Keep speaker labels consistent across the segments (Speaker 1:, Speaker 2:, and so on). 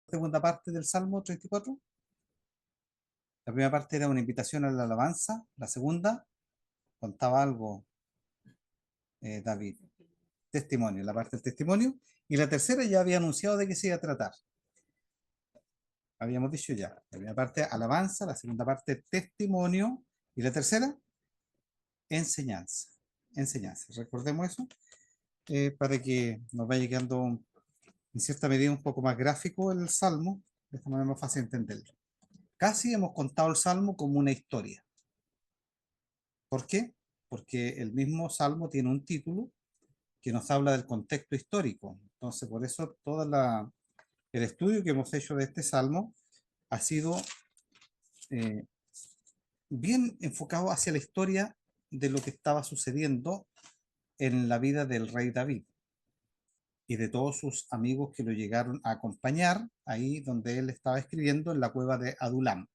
Speaker 1: segunda parte del Salmo 34. La primera parte era una invitación a la alabanza, la segunda contaba algo, David, testimonio, la parte del testimonio, y la tercera ya había anunciado de qué se iba a tratar. Habíamos dicho ya, la primera parte alabanza, la segunda parte testimonio, y la tercera enseñanza. Enseñanza, recordemos eso, para que nos vaya quedando en cierta medida un poco más gráfico el Salmo, de esta manera más fácil entenderlo. Casi hemos contado el Salmo como una historia. ¿Por qué? Porque el mismo Salmo tiene un título que nos habla del contexto histórico. Entonces, por eso el estudio que hemos hecho de este Salmo ha sido eh, bien enfocado hacia la historia de lo que estaba sucediendo en la vida del rey David y de todos sus amigos que lo llegaron a acompañar ahí donde él estaba escribiendo en la cueva de Adulam.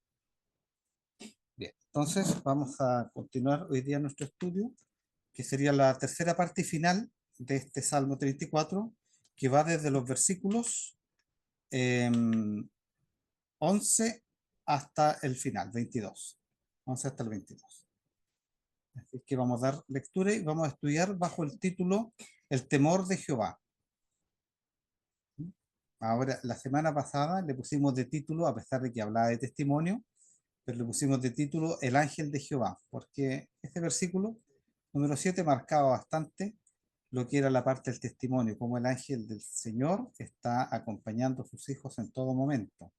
Speaker 1: Bien, entonces vamos a continuar hoy día nuestro estudio, que sería la tercera parte final de este Salmo 34, que va desde los versículos 11 hasta el final, 22. 11 hasta el 22. Así que vamos a dar lectura y vamos a estudiar bajo el título El temor de Jehová. Ahora, la semana pasada le pusimos de título, a pesar de que hablaba de testimonio, pero le pusimos de título El ángel de Jehová, porque este versículo, número 7, marcaba bastante lo que era la parte del testimonio, como el ángel del Señor está acompañando a sus hijos en todo momento.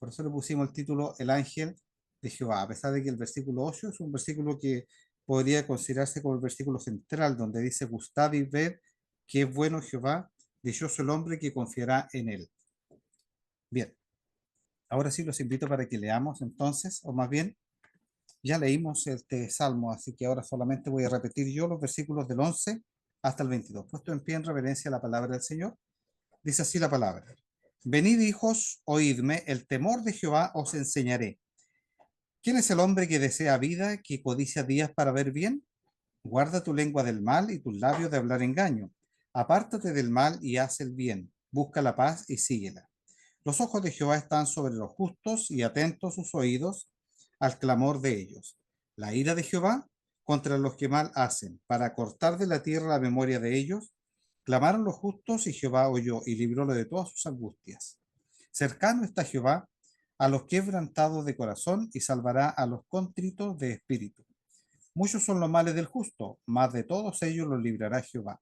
Speaker 1: Por eso le pusimos el título El ángel de Jehová, a pesar de que el versículo 8 es un versículo que podría considerarse como el versículo central, donde dice, gustad y ved que es bueno Jehová, dichoso el hombre que confiará en él. Bien, ahora sí los invito para que leamos entonces, o más bien, ya leímos este salmo, así que ahora solamente voy a repetir yo los versículos del 11 hasta el 22. Puesto en pie en reverencia a la palabra del Señor, dice así la palabra. Venid, hijos, oídme, el temor de Jehová os enseñaré. ¿Quién es el hombre que desea vida, que codicia días para ver bien? Guarda tu lengua del mal y tus labios de hablar engaño. Apártate del mal y haz el bien. Busca la paz y síguela. Los ojos de Jehová están sobre los justos y atentos sus oídos al clamor de ellos. La ira de Jehová contra los que mal hacen, para cortar de la tierra la memoria de ellos. Clamaron los justos y Jehová oyó y librólo de todas sus angustias. Cercano está Jehová a los quebrantados de corazón y salvará a los contritos de espíritu. Muchos son los males del justo, mas de todos ellos los librará Jehová.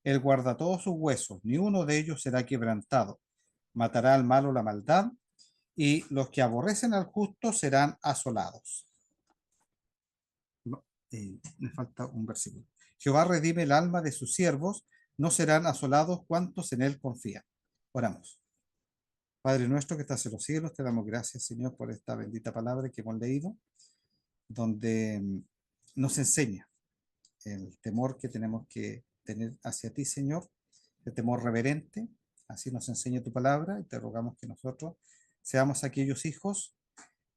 Speaker 1: Él guarda todos sus huesos, ni uno de ellos será quebrantado. Matará al malo la maldad, y los que aborrecen al justo serán asolados. No, me falta un versículo. Jehová redime el alma de sus siervos, no serán asolados cuantos en él confían. Oramos. Padre nuestro que estás en los cielos, te damos gracias, Señor, por esta bendita palabra que hemos leído, donde nos enseña el temor que tenemos que tener hacia ti, Señor, el temor reverente. Así nos enseña tu palabra y te rogamos que nosotros seamos aquellos hijos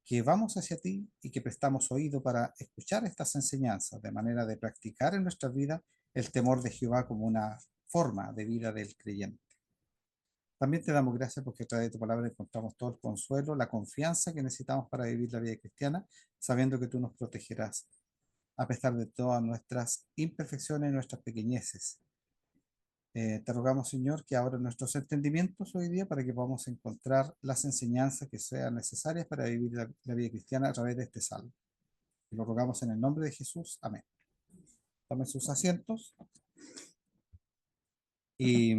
Speaker 1: que vamos hacia ti y que prestamos oído para escuchar estas enseñanzas, de manera de practicar en nuestra vida el temor de Jehová como una forma de vida del creyente. También te damos gracias porque a través de tu palabra encontramos todo el consuelo, la confianza que necesitamos para vivir la vida cristiana, sabiendo que tú nos protegerás a pesar de todas nuestras imperfecciones y nuestras pequeñeces. Te rogamos, Señor, que abra nuestros entendimientos hoy día para que podamos encontrar las enseñanzas que sean necesarias para vivir la vida cristiana a través de este salmo. Y lo rogamos en el nombre de Jesús. Amén. Tomen sus asientos y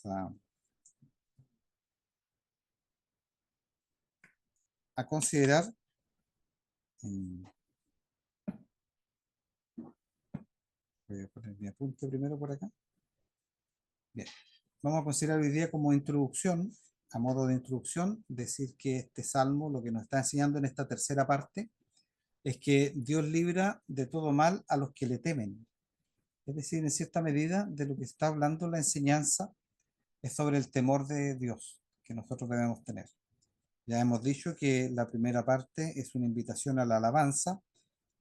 Speaker 1: vamos a considerar. mm, Voy a poner mi apunte primero por acá. Bien. Vamos a considerar hoy día como introducción, a modo de introducción, decir que este salmo lo que nos está enseñando en esta tercera parte es que Dios libra de todo mal a los que le temen. Es decir, en cierta medida de lo que está hablando la enseñanza es sobre el temor de Dios que nosotros debemos tener. Ya hemos dicho que la primera parte es una invitación a la alabanza,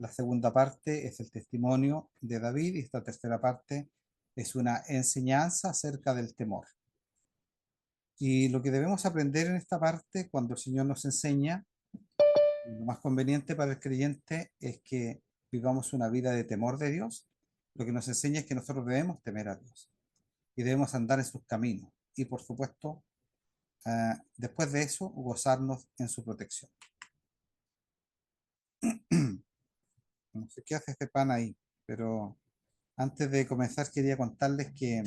Speaker 1: la segunda parte es el testimonio de David y esta tercera parte es una enseñanza acerca del temor. Y lo que debemos aprender en esta parte, cuando el Señor nos enseña, lo más conveniente para el creyente es que vivamos una vida de temor de Dios. Lo que nos enseña es que nosotros debemos temer a Dios y debemos andar en sus caminos. Y por supuesto, después de eso, gozarnos en su protección. No sé qué hace este pan ahí, pero antes de comenzar quería contarles que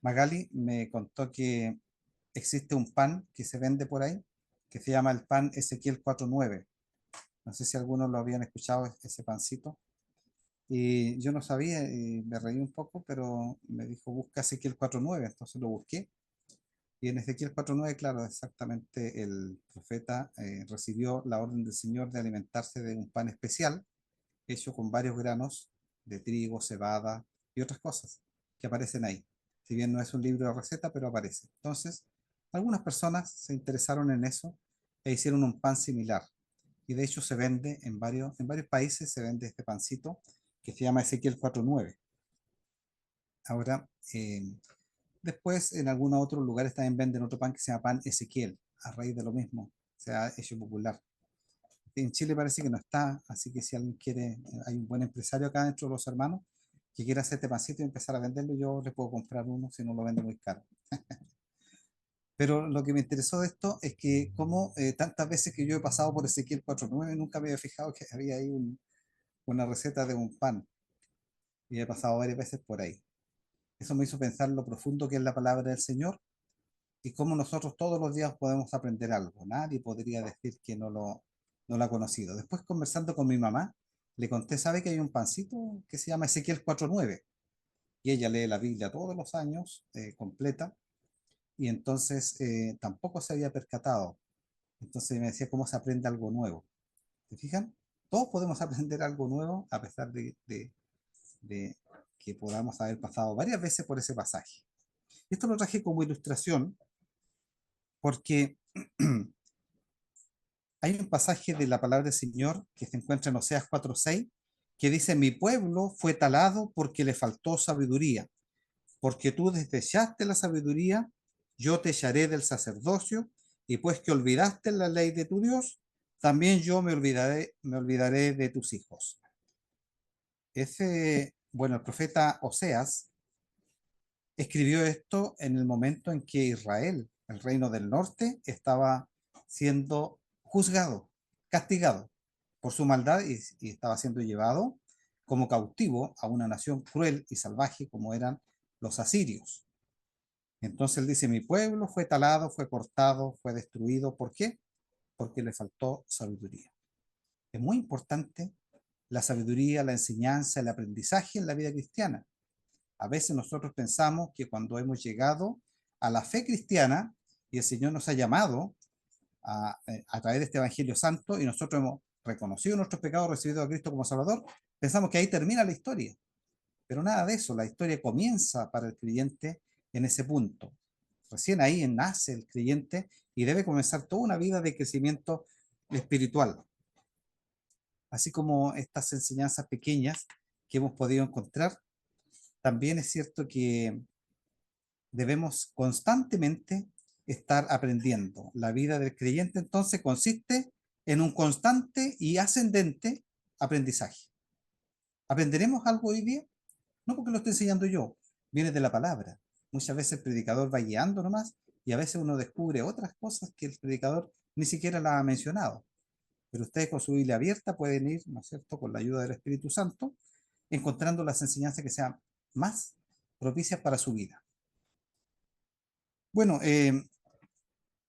Speaker 1: Magali me contó que existe un pan que se vende por ahí, que se llama el pan Ezequiel 49. No sé si algunos lo habían escuchado, ese pancito. Y yo no sabía y me reí un poco, pero me dijo, busca Ezequiel 4.9, entonces lo busqué. Y en Ezequiel 4.9, claro, exactamente el profeta recibió la orden del Señor de alimentarse de un pan especial, hecho con varios granos de trigo, cebada y otras cosas que aparecen ahí. Si bien no es un libro de receta, pero aparece. Entonces, algunas personas se interesaron en eso e hicieron un pan similar. Y de hecho se vende en varios países, se vende este pancito que se llama Ezequiel 4.9. Ahora, después en algunos otros lugares también venden otro pan que se llama pan Ezequiel, a raíz de lo mismo, se ha hecho popular. En Chile parece que no está, así que si alguien quiere, hay un buen empresario acá dentro de los hermanos que quiera hacer este pancito y empezar a venderlo, yo le puedo comprar uno si no lo vende muy caro. Pero lo que me interesó de esto es que como tantas veces que yo he pasado por Ezequiel 4.9, nunca me había fijado que había ahí una receta de un pan. Y he pasado varias veces por ahí. Eso me hizo pensar lo profundo que es la palabra del Señor y cómo nosotros todos los días podemos aprender algo. Nadie podría decir que no lo ha conocido. Después, conversando con mi mamá, le conté, ¿sabe que hay un pancito que se llama Ezequiel 4.9? Y ella lee la Biblia todos los años, completa, y entonces tampoco se había percatado. Entonces me decía, ¿cómo se aprende algo nuevo? ¿Te fijan? Todos podemos aprender algo nuevo a pesar de que podamos haber pasado varias veces por ese pasaje. Esto lo traje como ilustración porque hay un pasaje de la palabra del Señor que se encuentra en Oseas 4:6 que dice, mi pueblo fue talado porque le faltó sabiduría, porque tú desechaste la sabiduría, yo te echaré del sacerdocio, y pues que olvidaste la ley de tu Dios, también yo me olvidaré de tus hijos. Bueno, el profeta Oseas escribió esto en el momento en que Israel, el reino del norte, estaba siendo juzgado, castigado por su maldad y estaba siendo llevado como cautivo a una nación cruel y salvaje como eran los asirios. Entonces él dice, mi pueblo fue talado, fue cortado, fue destruido. ¿Por qué? Porque le faltó sabiduría. Es muy importante la sabiduría, la enseñanza, el aprendizaje en la vida cristiana. A veces nosotros pensamos que cuando hemos llegado a la fe cristiana y el Señor nos ha llamado a través de este Evangelio Santo y nosotros hemos reconocido nuestros pecados, recibido a Cristo como Salvador, pensamos que ahí termina la historia. Pero nada de eso, la historia comienza para el creyente en ese punto. Recién ahí nace el creyente y debe comenzar toda una vida de crecimiento espiritual. Así como estas enseñanzas pequeñas que hemos podido encontrar, también es cierto que debemos constantemente estar aprendiendo. La vida del creyente entonces consiste en un constante y ascendente aprendizaje. ¿Aprenderemos algo hoy día? No porque lo esté enseñando yo, viene de la palabra. Muchas veces el predicador va guiando nomás y a veces uno descubre otras cosas que el predicador ni siquiera la ha mencionado. Pero ustedes con su Biblia abierta pueden ir, ¿no es cierto?, con la ayuda del Espíritu Santo, encontrando las enseñanzas que sean más propicias para su vida. Bueno, en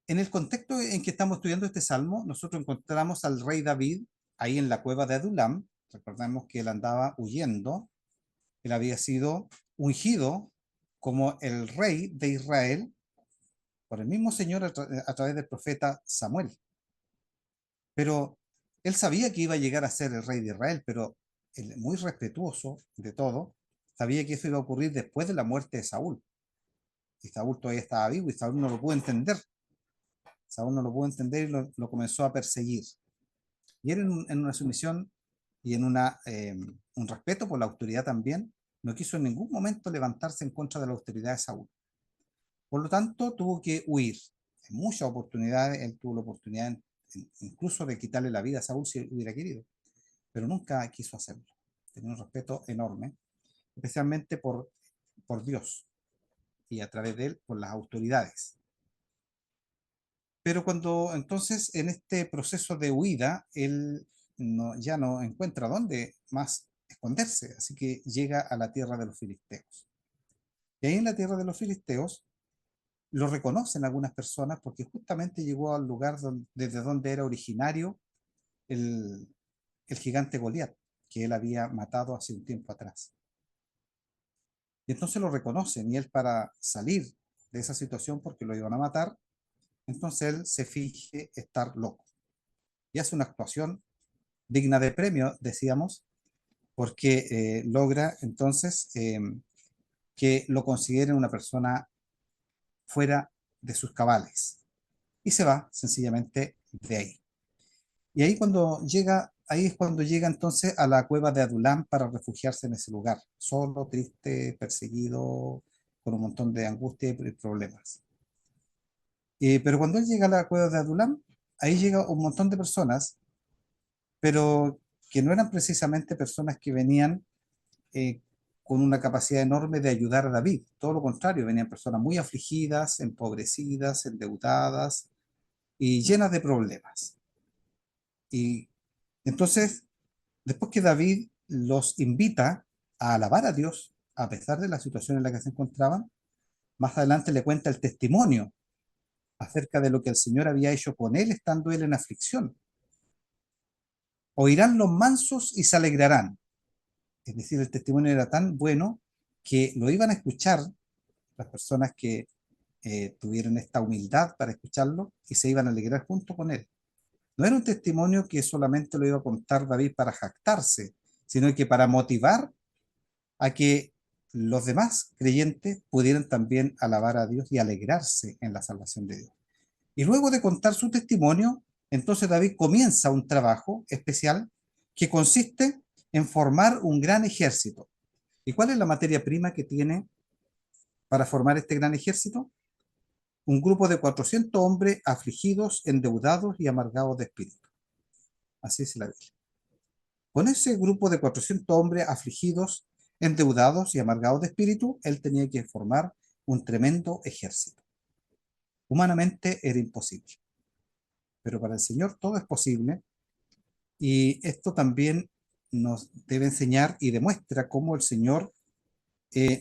Speaker 1: el contexto en que estamos estudiando este salmo, nosotros encontramos al rey David ahí en la cueva de Adulam. Recordemos que él andaba huyendo, él había sido ungido como el rey de Israel por el mismo Señor a través del profeta Samuel. Pero él sabía que iba a llegar a ser el rey de Israel, pero él, muy respetuoso de todo, sabía que eso iba a ocurrir después de la muerte de Saúl. Y Saúl todavía estaba vivo y Saúl no lo pudo entender. Saúl no lo pudo entender y lo comenzó a perseguir. Y él en una sumisión y en un respeto por la autoridad también, no quiso en ningún momento levantarse en contra de la autoridad de Saúl. Por lo tanto, tuvo que huir. en muchas oportunidades él tuvo la oportunidad incluso de quitarle la vida a Saúl si hubiera querido, pero nunca quiso hacerlo. Tenía un respeto enorme, especialmente por Dios y a través de él por las autoridades. Pero cuando entonces en este proceso de huida, él ya no encuentra dónde más esconderse, así que llega a la tierra de los filisteos. Y ahí en la tierra de los filisteos lo reconocen algunas personas porque justamente llegó al lugar desde donde era originario el, el gigante Goliat, que él había matado hace un tiempo atrás. Y entonces lo reconocen y él, para salir de esa situación porque lo iban a matar, entonces él se finge estar loco y hace una actuación digna de premio, decíamos, porque logra entonces que lo consideren una persona fuera de sus cabales y se va sencillamente de ahí. Y ahí es cuando llega entonces a la cueva de Adulam para refugiarse en ese lugar, solo, triste, perseguido, con un montón de angustia y problemas. Pero cuando él llega a la cueva de Adulam, ahí llega un montón de personas, pero que no eran precisamente personas que venían eh, con una capacidad enorme de ayudar a David. Todo lo contrario, venían personas muy afligidas, empobrecidas, endeudadas y llenas de problemas. Y entonces, después que David los invita a alabar a Dios, a pesar de la situación en la que se encontraban, más adelante le cuenta el testimonio acerca de lo que el Señor había hecho con él estando él en aflicción. Oirán los mansos y se alegrarán. Es decir, el testimonio era tan bueno que lo iban a escuchar las personas que tuvieron esta humildad para escucharlo y se iban a alegrar junto con él. No era un testimonio que solamente lo iba a contar David para jactarse, sino que para motivar a que los demás creyentes pudieran también alabar a Dios y alegrarse en la salvación de Dios. Y luego de contar su testimonio, entonces David comienza un trabajo especial que consiste en formar un gran ejército. ¿Y cuál es la materia prima que tiene para formar este gran ejército? Un grupo de 400 hombres afligidos, endeudados y amargados de espíritu. Así es la Biblia. Con ese grupo de 400 hombres afligidos, endeudados y amargados de espíritu, él tenía que formar un tremendo ejército. Humanamente era imposible, pero para el Señor todo es posible, y esto también nos debe enseñar y demuestra cómo el Señor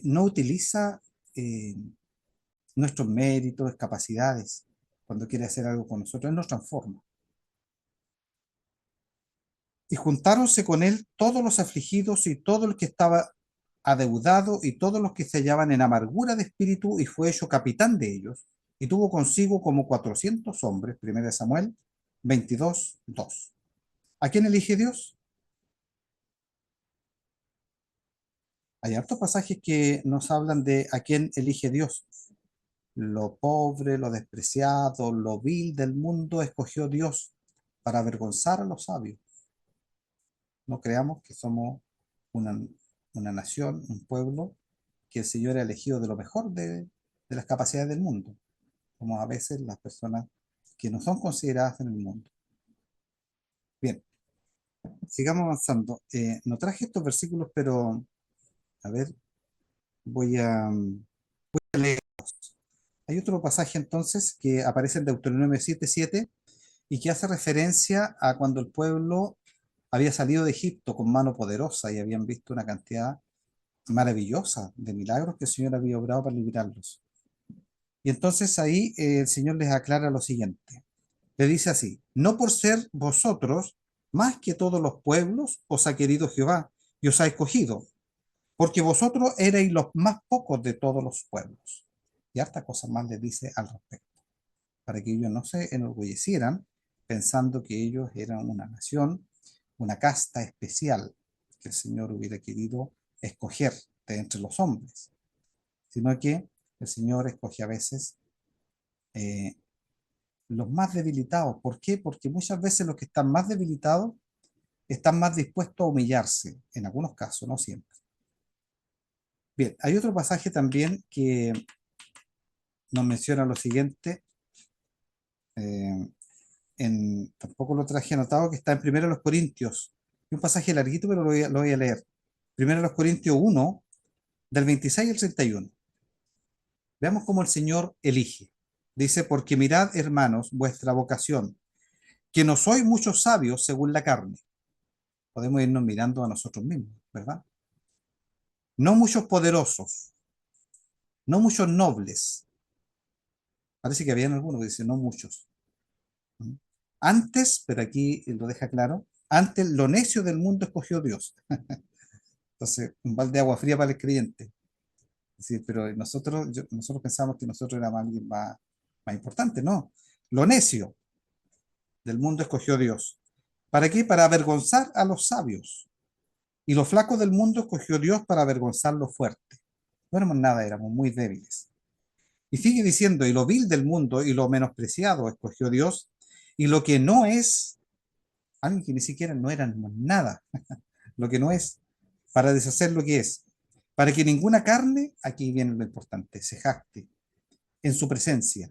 Speaker 1: no utiliza eh, nuestros méritos, capacidades, cuando quiere hacer algo con nosotros. Él nos transforma. Y juntáronse con él todos los afligidos y todo el que estaba adeudado y todos los que se hallaban en amargura de espíritu, y fue hecho capitán de ellos, y tuvo consigo como 400 hombres. 1 Samuel 22:2. ¿A quién elige Dios? Hay hartos pasajes que nos hablan de a quién elige Dios. Lo pobre, lo despreciado, lo vil del mundo escogió Dios para avergonzar a los sabios. No creamos que somos una, una nación, un pueblo, que el Señor ha elegido de lo mejor de las capacidades del mundo, como a veces las personas que no son consideradas en el mundo. Bien, sigamos avanzando. No traje estos versículos, pero a ver, voy a leer. Hay otro pasaje entonces que aparece en Deuteronomio 7:7 y que hace referencia a cuando el pueblo había salido de Egipto con mano poderosa y habían visto una cantidad maravillosa de milagros que el Señor había obrado para liberarlos. Y entonces ahí el Señor les aclara lo siguiente. Le dice así: no por ser vosotros más que todos los pueblos os ha querido Jehová y os ha escogido, porque vosotros erais los más pocos de todos los pueblos. Y harta cosa más les dice al respecto, para que ellos no se enorgullecieran pensando que ellos eran una nación, una casta especial que el Señor hubiera querido escoger de entre los hombres, sino que el Señor escoge a veces eh, los más debilitados. ¿Por qué? Porque muchas veces los que están más debilitados están más dispuestos a humillarse, en algunos casos, no siempre. Bien, hay otro pasaje también que nos menciona lo siguiente eh, tampoco lo traje anotado, que está en 1 Corintios. Es un pasaje larguito, pero lo voy a leer. 1 Corintios 1, del 26 al 31. Veamos cómo el Señor elige. Dice, porque mirad, hermanos, vuestra vocación, que no sois muchos sabios según la carne. Podemos irnos mirando a nosotros mismos, ¿verdad? No muchos poderosos, no muchos nobles. Parece que habían algunos que dicen no muchos. Antes, pero aquí lo deja claro, antes lo necio del mundo escogió Dios. Entonces, un balde de agua fría para el creyente. Sí, pero nosotros pensamos que nosotros éramos alguien más importante, ¿no? Lo necio del mundo escogió Dios. ¿Para qué? Para avergonzar a los sabios. Y los flacos del mundo escogió Dios para avergonzar los fuertes. No éramos nada, éramos muy débiles. Y sigue diciendo, y lo vil del mundo y lo menospreciado escogió Dios, y lo que no es, alguien que ni siquiera no éramos nada, lo que no es, para deshacer lo que es, para que ninguna carne, aquí viene lo importante, se jacte en su presencia.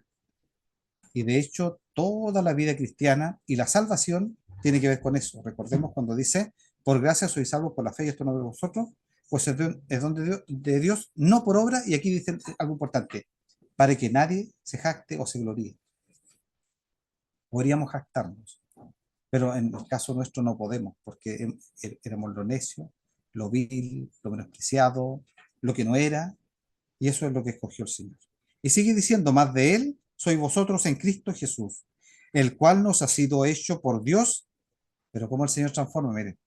Speaker 1: Y de hecho, toda la vida cristiana y la salvación tiene que ver con eso. Recordemos cuando dice, por gracia sois salvos por la fe, y esto no de vosotros, pues es don de Dios, no por obra, y aquí dice algo importante, para que nadie se jacte o se gloríe. Podríamos jactarnos, pero en el caso nuestro no podemos, porque éramos lo necio, lo vil, lo menospreciado, lo que no era, y eso es lo que escogió el Señor. Y sigue diciendo, más de Él sois vosotros en Cristo Jesús, el cual nos ha sido hecho por Dios, pero como el Señor transforma, miren,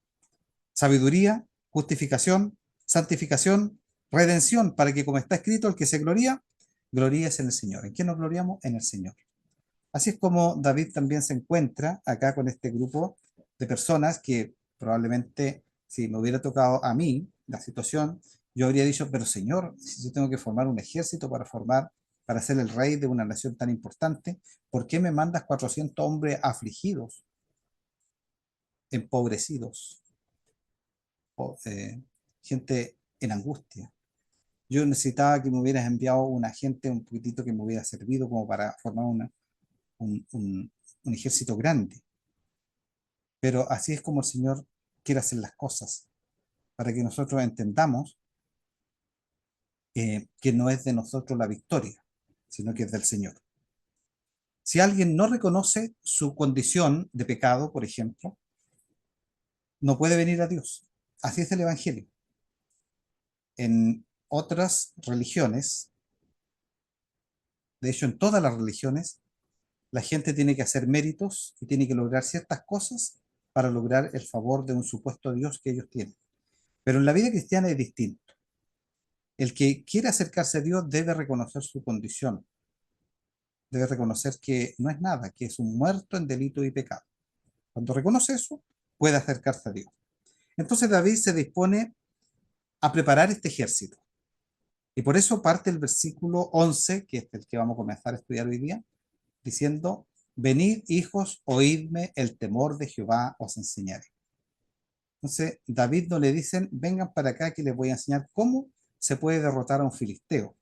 Speaker 1: sabiduría, justificación, santificación, redención, para que como está escrito, el que se gloría, gloríese en el Señor. ¿En quién nos gloriamos? En el Señor. Así es como David también se encuentra acá con este grupo de personas que probablemente si me hubiera tocado a mí la situación, yo habría dicho, pero Señor, si yo tengo que formar un ejército para ser el rey de una nación tan importante, ¿por qué me mandas 400 hombres afligidos, empobrecidos, o, gente en angustia? Yo necesitaba que me hubieras enviado una gente un poquitito que me hubiera servido como para formar un, un, un ejército grande. Pero así es como el Señor quiere hacer las cosas, para que nosotros entendamos que no es de nosotros la victoria, sino que es del Señor. Si alguien no reconoce su condición de pecado, por ejemplo, no puede venir a Dios. Así es el Evangelio. En otras religiones, de hecho en todas las religiones, la gente tiene que hacer méritos y tiene que lograr ciertas cosas para lograr el favor de un supuesto Dios que ellos tienen. Pero en la vida cristiana es distinto. El que quiere acercarse a Dios debe reconocer su condición, debe reconocer que no es nada, que es un muerto en delito y pecado. Cuando reconoce eso, puede acercarse a Dios. Entonces David se dispone a preparar este ejército. Y por eso parte el versículo 11, que es el que vamos a comenzar a estudiar hoy día, diciendo, venid hijos, oídme, el temor de Jehová os enseñaré. Entonces David no le dicen, vengan para acá que les voy a enseñar cómo se puede derrotar a un filisteo.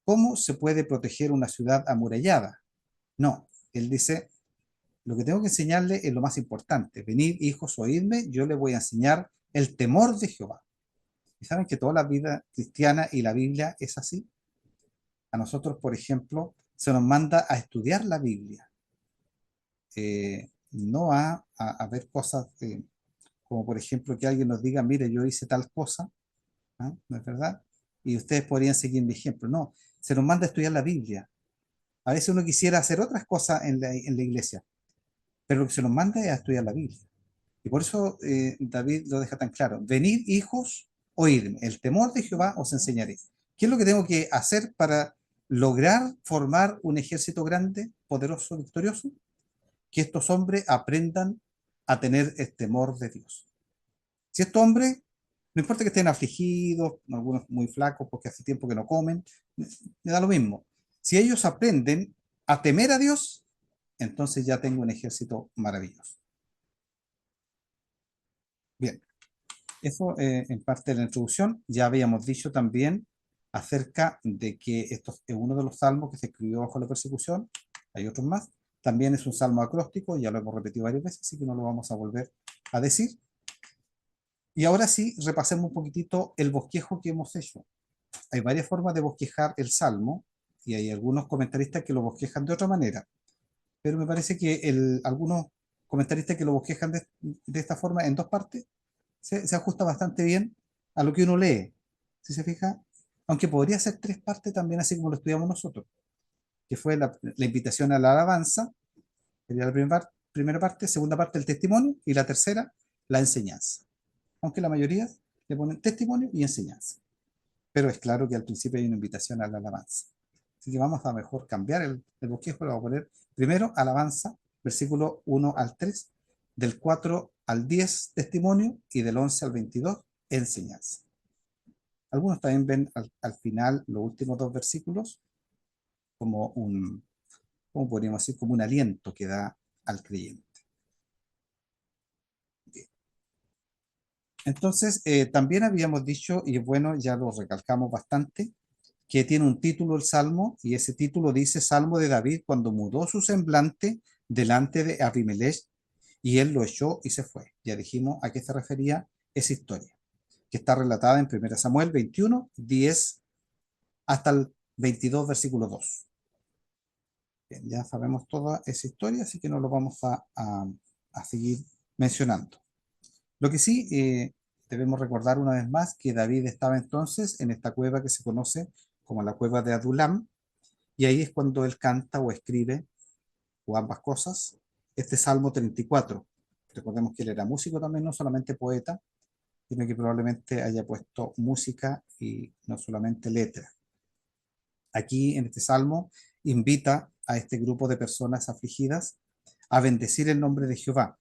Speaker 1: ¿Cómo se puede proteger una ciudad amurallada? No, él dice, lo que tengo que enseñarle es lo más importante. Venid, hijos, oídme, yo les voy a enseñar el temor de Jehová. ¿Y saben que toda la vida cristiana y la Biblia es así? A nosotros, por ejemplo, se nos manda a estudiar la Biblia, no a ver cosas como, por ejemplo, que alguien nos diga, mire, yo hice tal cosa, ¿ah? ¿No es verdad? Y ustedes podrían seguir mi ejemplo. No, se nos manda a estudiar la Biblia. A veces uno quisiera hacer otras cosas en la iglesia, pero lo que se nos manda es a estudiar la Biblia. Y por eso David lo deja tan claro. Venid, hijos, oídme. El temor de Jehová os enseñaré. ¿Qué es lo que tengo que hacer para lograr formar un ejército grande, poderoso, victorioso? Que estos hombres aprendan a tener el temor de Dios. Si estos hombres, no importa que estén afligidos, algunos muy flacos porque hace tiempo que no comen, me da lo mismo. Si ellos aprenden a temer a Dios, entonces ya tengo un ejército maravilloso. Bien, eso en parte de la introducción. Ya habíamos dicho también acerca de que esto es uno de los salmos que se escribió bajo la persecución, hay otros más, También es un salmo acróstico, ya lo hemos repetido varias veces, así que no lo vamos a volver a decir. Y ahora sí, repasemos un poquitito el bosquejo que hemos hecho. Hay varias formas de bosquejar el salmo, y hay algunos comentaristas que lo bosquejan de otra manera, pero me parece que algunos comentaristas que lo bosquejan de esta forma en dos partes se ajusta bastante bien a lo que uno lee, si se fija, aunque podría ser tres partes también, así como lo estudiamos nosotros, que fue la invitación a la alabanza, sería la primera parte, segunda parte el testimonio, y la tercera la enseñanza, aunque la mayoría le ponen testimonio y enseñanza, pero es claro que al principio hay una invitación a la alabanza. Así que vamos a mejor cambiar el bosquejo, lo vamos a poner primero alabanza, versículo 1 al 3, del 4 al 10 testimonio y del 11 al 22 enseñanza. Algunos también ven al final los últimos dos versículos como ¿cómo podríamos decir? Como un aliento que da al creyente. Bien. Entonces, también habíamos dicho, y bueno, ya lo recalcamos bastante, que tiene un título el Salmo, y ese título dice Salmo de David cuando mudó su semblante delante de Abimelech, y él lo echó y se fue. Ya dijimos a qué se refería esa historia, que está relatada en 1 Samuel 21, 10 hasta el 22, versículo 2. Bien, ya sabemos toda esa historia, así que no lo vamos a seguir mencionando. Lo que sí, debemos recordar una vez más que David estaba entonces en esta cueva que se conoce como la cueva de Adulam, y ahí es cuando él canta o escribe, o ambas cosas, este Salmo 34. Recordemos que él era músico también, no solamente poeta, sino que probablemente haya puesto música y no solamente letra. Aquí en este Salmo invita a este grupo de personas afligidas a bendecir el nombre de Jehová.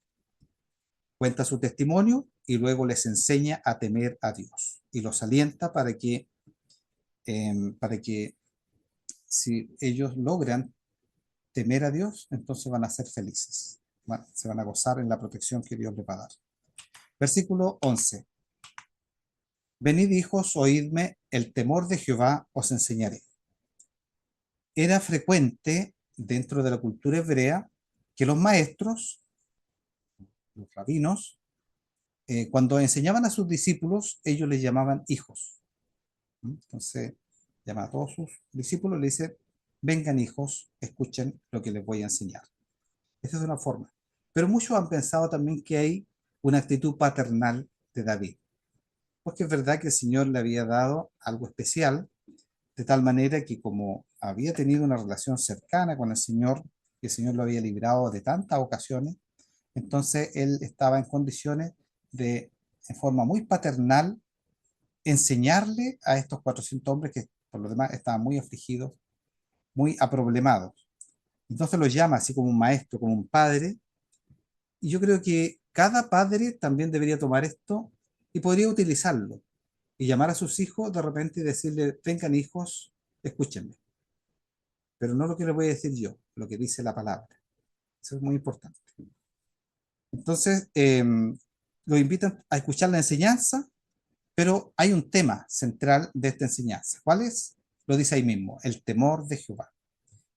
Speaker 1: Cuenta su testimonio y luego les enseña a temer a Dios y los alienta para que si ellos logran temer a Dios, entonces van a ser felices. Se van a gozar en la protección que Dios les va a dar. Versículo 11. Venid hijos, oídme, el temor de Jehová os enseñaré. Era frecuente dentro de la cultura hebrea que los maestros, los rabinos, cuando enseñaban a sus discípulos, ellos les llamaban hijos. Entonces, llama a todos sus discípulos y le dice, vengan hijos, escuchen lo que les voy a enseñar. Esa es una forma. Pero muchos han pensado también que hay una actitud paternal de David, porque es verdad que el Señor le había dado algo especial, de tal manera que como había tenido una relación cercana con el Señor, que el Señor lo había librado de tantas ocasiones, entonces él estaba en condiciones de, en forma muy paternal, enseñarle a estos 400 hombres que por lo demás estaban muy afligidos, muy aproblemados. Entonces los llama así como un maestro, como un padre, y yo creo que cada padre también debería tomar esto y podría utilizarlo y llamar a sus hijos de repente y decirle, vengan hijos, escúchenme. Pero no lo que les voy a decir yo, lo que dice la palabra. Eso es muy importante. Entonces, lo invitan a escuchar la enseñanza, pero hay un tema central de esta enseñanza. ¿Cuál es? Lo dice ahí mismo, el temor de Jehová.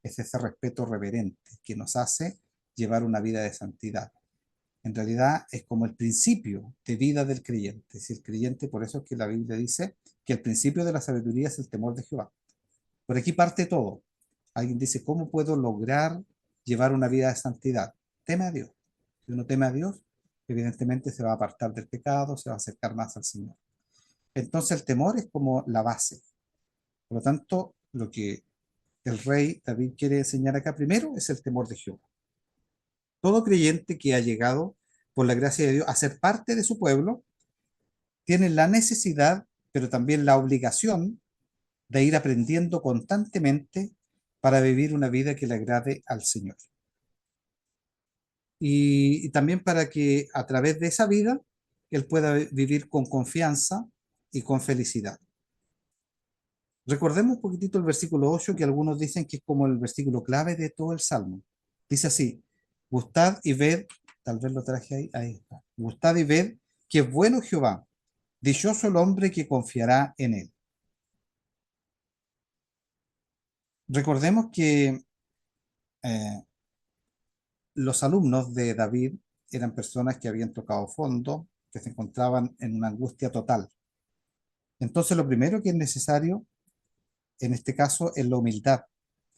Speaker 1: Es ese respeto reverente que nos hace llevar una vida de santidad. En realidad es como el principio de vida del creyente. Si el creyente, por eso es que la Biblia dice que el principio de la sabiduría es el temor de Jehová. Por aquí parte todo. Alguien dice, ¿cómo puedo lograr llevar una vida de santidad? Teme a Dios. Si uno teme a Dios, evidentemente se va a apartar del pecado, se va a acercar más al Señor. Entonces el temor es como la base. Por lo tanto, lo que el rey David quiere enseñar acá primero es el temor de Jehová. Todo creyente que ha llegado por la gracia de Dios a ser parte de su pueblo tiene la necesidad, pero también la obligación de ir aprendiendo constantemente para vivir una vida que le agrade al Señor. Y también para que a través de esa vida él pueda vivir con confianza y con felicidad. Recordemos un poquitito el versículo 8, que algunos dicen que es como el versículo clave de todo el Salmo. Dice así, gustad y ved, tal vez lo traje ahí está, gustad y ved que es bueno Jehová, dichoso el hombre que confiará en él. Recordemos que los alumnos de David eran personas que habían tocado fondo, que se encontraban en una angustia total. Entonces, lo primero que es necesario en este caso es la humildad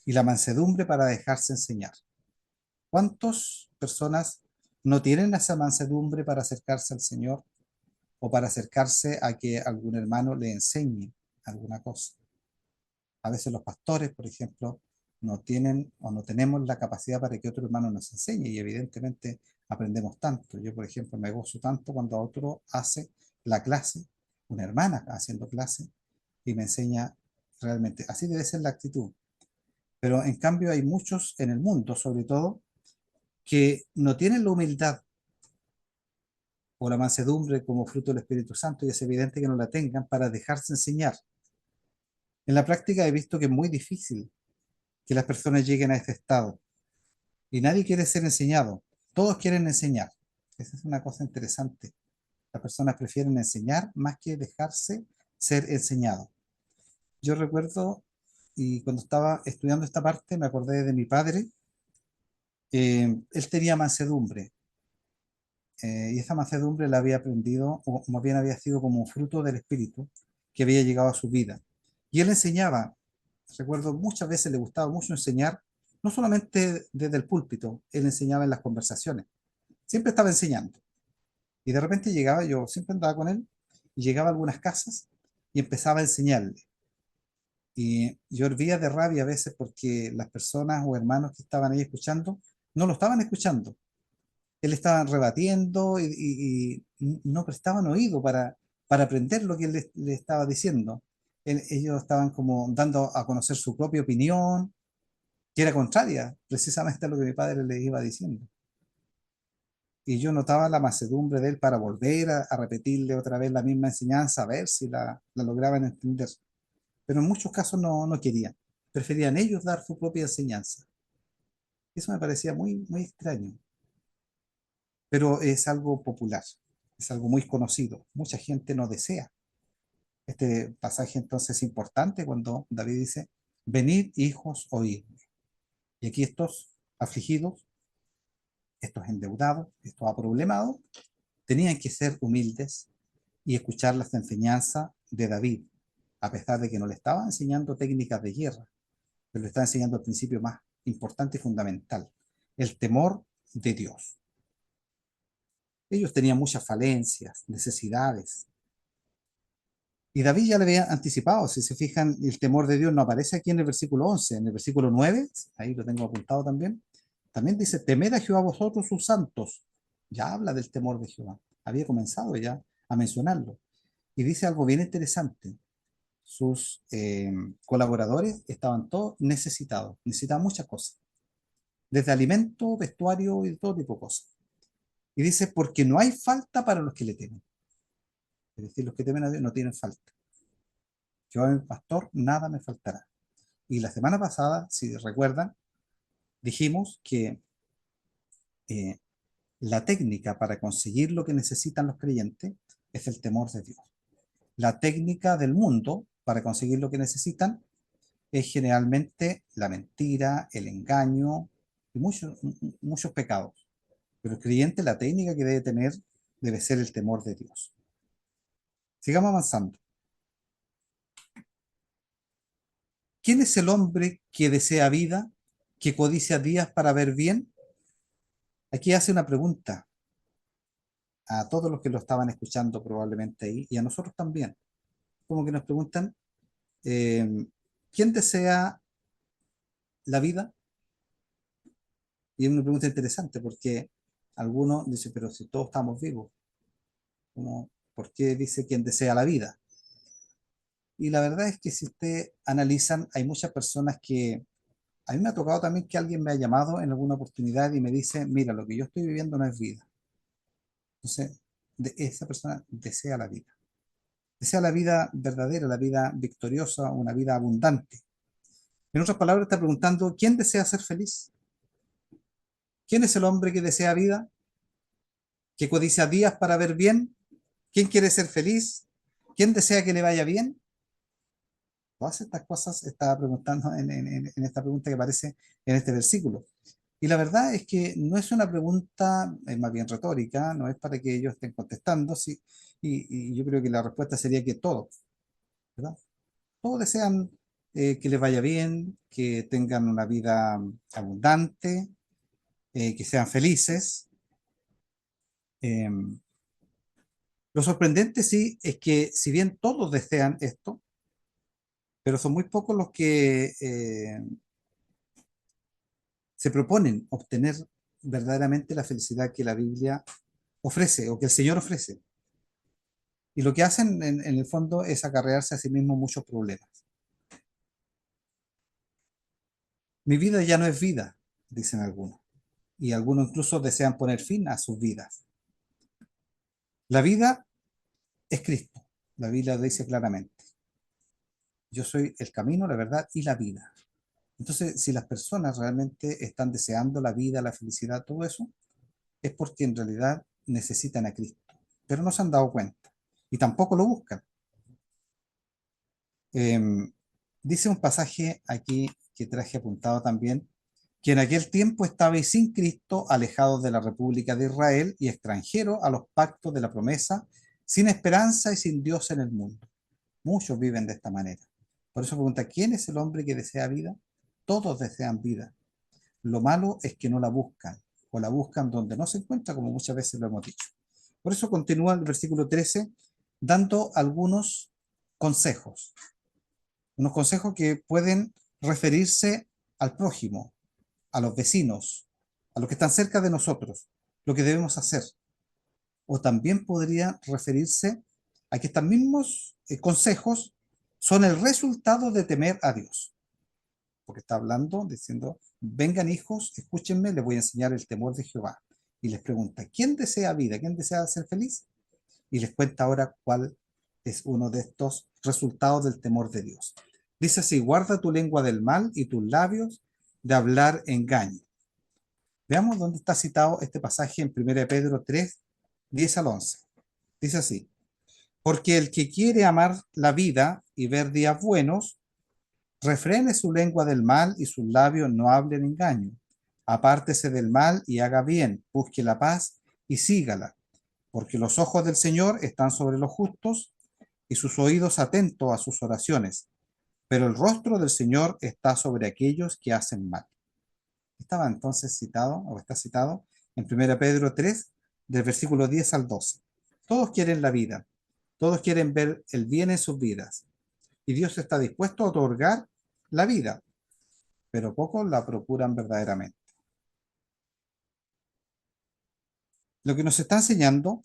Speaker 1: y la mansedumbre para dejarse enseñar. ¿Cuántas personas no tienen esa mansedumbre para acercarse al Señor o para acercarse a que algún hermano le enseñe alguna cosa? A veces los pastores, por ejemplo, no tienen o no tenemos la capacidad para que otro hermano nos enseñe y evidentemente aprendemos tanto. Yo, por ejemplo, me gozo tanto cuando otro hace la clase, una hermana haciendo clase y me enseña realmente. Así debe ser la actitud. Pero en cambio hay muchos en el mundo, sobre todo, que no tienen la humildad o la mansedumbre como fruto del Espíritu Santo y es evidente que no la tengan para dejarse enseñar. En la práctica he visto que es muy difícil que las personas lleguen a este estado y nadie quiere ser enseñado, todos quieren enseñar. Esa es una cosa interesante. Las personas prefieren enseñar más que dejarse ser enseñado. Yo recuerdo, y cuando estaba estudiando esta parte, me acordé de mi padre. Él tenía mansedumbre, y esa mansedumbre la había aprendido, o más bien había sido como un fruto del Espíritu que había llegado a su vida. Y él enseñaba, recuerdo muchas veces le gustaba mucho enseñar, no solamente desde el púlpito, él enseñaba en las conversaciones, siempre estaba enseñando. Y de repente llegaba, yo siempre andaba con él, y llegaba a algunas casas y empezaba a enseñarle. Y yo hervía de rabia a veces porque las personas o hermanos que estaban ahí escuchando no lo estaban escuchando. Él estaba rebatiendo y no prestaban oído para aprender lo que él le estaba diciendo. Ellos estaban como dando a conocer su propia opinión, que era contraria precisamente a lo que mi padre le iba diciendo. Y yo notaba la mansedumbre de él para volver a repetirle otra vez la misma enseñanza, a ver si la lograban entender. Pero en muchos casos no querían. Preferían ellos dar su propia enseñanza. Eso me parecía muy, muy extraño. Pero es algo popular, es algo muy conocido. Mucha gente no desea. Este pasaje entonces es importante cuando David dice, venid hijos, oídme. Y aquí estos afligidos, estos endeudados, estos aproblemados, tenían que ser humildes y escuchar las enseñanzas de David, a pesar de que no le estaba enseñando técnicas de guerra, pero le estaba enseñando el principio más importante y fundamental, el temor de Dios. Ellos tenían muchas falencias, necesidades, y David ya le había anticipado, si se fijan, el temor de Dios no aparece aquí en el versículo 11, en el versículo 9, ahí lo tengo apuntado también, también dice, temed a Jehová vosotros sus santos. Ya habla del temor de Jehová, había comenzado ya a mencionarlo. Y dice algo bien interesante, sus colaboradores estaban todos necesitados, necesitaban muchas cosas, desde alimento, vestuario y todo tipo de cosas. Y dice, porque no hay falta para los que le temen. Es decir, los que temen a Dios no tienen falta. Jehová mi pastor, nada me faltará. Y la semana pasada, si recuerdan, dijimos que eh, la técnica para conseguir lo que necesitan los creyentes es el temor de Dios. La técnica del mundo para conseguir lo que necesitan es generalmente la mentira, el engaño y muchos pecados. Pero el creyente, la técnica que debe tener debe ser el temor de Dios. Sigamos avanzando. ¿Quién es el hombre que desea vida, que codicia días para ver bien? Aquí hace una pregunta a todos los que lo estaban escuchando probablemente ahí y a nosotros también. Como que nos preguntan, eh, ¿quién desea la vida? Y es una pregunta interesante porque algunos dicen, pero si todos estamos vivos, ¿por qué dice quién desea la vida? Y la verdad es que si ustedes analizan, hay muchas personas que, a mí me ha tocado también que alguien me ha llamado en alguna oportunidad y me dice, mira, lo que yo estoy viviendo no es vida. Entonces, esa persona desea la vida. Desea la vida verdadera, la vida victoriosa, una vida abundante. En otras palabras, está preguntando, ¿quién desea ser feliz? ¿Quién es el hombre que desea vida? ¿Que codicia días para ver bien? ¿Quién quiere ser feliz? ¿Quién desea que le vaya bien? Todas estas cosas estaba preguntando en esta pregunta que aparece en este versículo. Y la verdad es que no es una pregunta, es más bien retórica, no es para que ellos estén contestando, sí, y yo creo que la respuesta sería que todos, ¿verdad? Todos desean que les vaya bien, que tengan una vida abundante, que sean felices. Em, lo sorprendente sí es que si bien todos desean esto, pero son muy pocos los que se proponen obtener verdaderamente la felicidad que la Biblia ofrece o que el Señor ofrece. Y lo que hacen en el fondo es acarrearse a sí mismos muchos problemas. Mi vida ya no es vida, dicen algunos. Y algunos incluso desean poner fin a sus vidas. La vida es Cristo. La Biblia lo dice claramente. Yo soy el camino, la verdad y la vida. Entonces, si las personas realmente están deseando la vida, la felicidad, todo eso, es porque en realidad necesitan a Cristo. Pero no se han dado cuenta. Y tampoco lo buscan. Em, dice un pasaje aquí que traje apuntado también, que en aquel tiempo estabais sin Cristo, alejados de la República de Israel y extranjeros a los pactos de la promesa, sin esperanza y sin Dios en el mundo. Muchos viven de esta manera. Por eso pregunta, ¿quién es el hombre que desea vida? Todos desean vida. Lo malo es que no la buscan, o la buscan donde no se encuentra, como muchas veces lo hemos dicho. Por eso continúa el versículo 13 dando algunos consejos, unos consejos que pueden referirse al prójimo, a los vecinos, a los que están cerca de nosotros, lo que debemos hacer. O también podría referirse a que estos mismos consejos son el resultado de temer a Dios. Porque está hablando, diciendo, vengan hijos, escúchenme, les voy a enseñar el temor de Jehová. Y les pregunta, ¿quién desea vida? ¿Quién desea ser feliz? Y les cuenta ahora cuál es uno de estos resultados del temor de Dios. Dice así, guarda tu lengua del mal y tus labios de hablar engaño. Veamos dónde está citado este pasaje en 1 Pedro 3, 10 al 11. Dice así, porque el que quiere amar la vida y ver días buenos, refrene su lengua del mal y sus labios no hablen engaño. Apártese del mal y haga bien, busque la paz y sígala, porque los ojos del Señor están sobre los justos y sus oídos atentos a sus oraciones, pero el rostro del Señor está sobre aquellos que hacen mal. Estaba entonces citado, o está citado, en 1 Pedro 3, del versículo 10 al 12. Todos quieren la vida, todos quieren ver el bien en sus vidas, y Dios está dispuesto a otorgar la vida, pero pocos la procuran verdaderamente. Lo que nos está enseñando,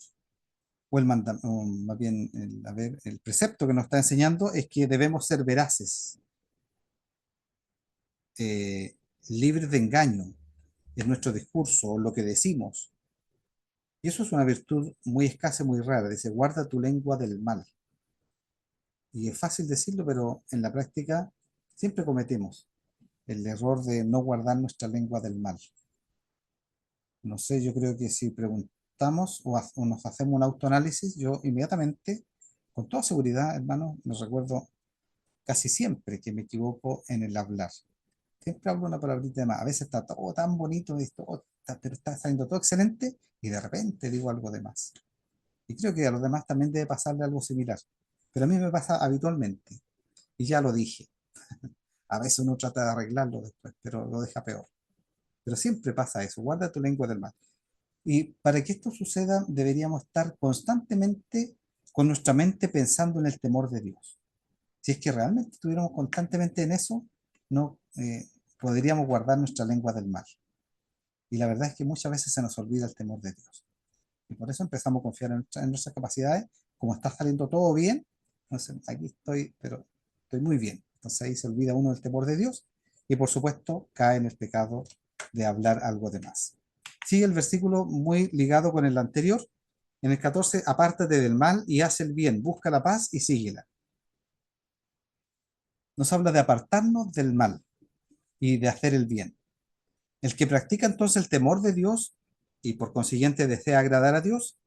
Speaker 1: o más bien el precepto que nos está enseñando, es que debemos ser veraces, eh, libres de engaño en nuestro discurso o lo que decimos. Y eso es una virtud muy escasa y muy rara. Dice, guarda tu lengua del mal. Y es fácil decirlo, pero en la práctica siempre cometemos el error de no guardar nuestra lengua del mal. No sé, yo creo que si preguntamos o nos hacemos un autoanálisis, yo inmediatamente, con toda seguridad, hermano, me recuerdo casi siempre que me equivoco en el hablar. Siempre hablo una palabrita de más. A veces está todo tan bonito, esto, pero está saliendo todo excelente y de repente digo algo de más. Y creo que a los demás también debe pasarle algo similar. Pero a mí me pasa habitualmente. Y ya lo dije. A veces uno trata de arreglarlo después, pero lo deja peor. Pero siempre pasa eso. Guarda tu lengua del mal. Y para que esto suceda, deberíamos estar constantemente con nuestra mente pensando en el temor de Dios. Si es que realmente estuviéramos constantemente en eso, no podríamos guardar nuestra lengua del mal. Y la verdad es que muchas veces se nos olvida el temor de Dios. Y por eso empezamos a confiar en nuestras capacidades. Como está saliendo todo bien, entonces aquí estoy, pero estoy muy bien. Entonces ahí se olvida uno del temor de Dios y por supuesto cae en el pecado de hablar algo de más. Sigue el versículo muy ligado con el anterior. En el 14, apártate del mal y haz el bien, busca la paz y síguela. Nos habla de apartarnos del mal y de hacer el bien. El que practica entonces el temor de Dios y por consiguiente desea agradar a Dios,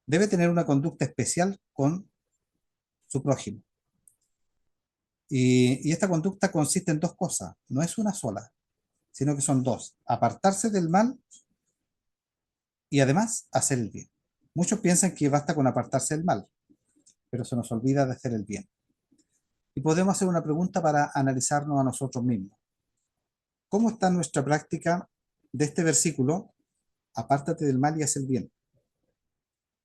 Speaker 1: debe tener una conducta especial con su prójimo. Y esta conducta consiste en dos cosas, no es una sola. sino que son dos: apartarse del mal y además hacer el bien. Muchos piensan que basta con apartarse del mal, pero se nos olvida de hacer el bien. Y podemos hacer una pregunta para analizarnos a nosotros mismos. ¿Cómo está nuestra práctica de este versículo? Apártate del mal y haz el bien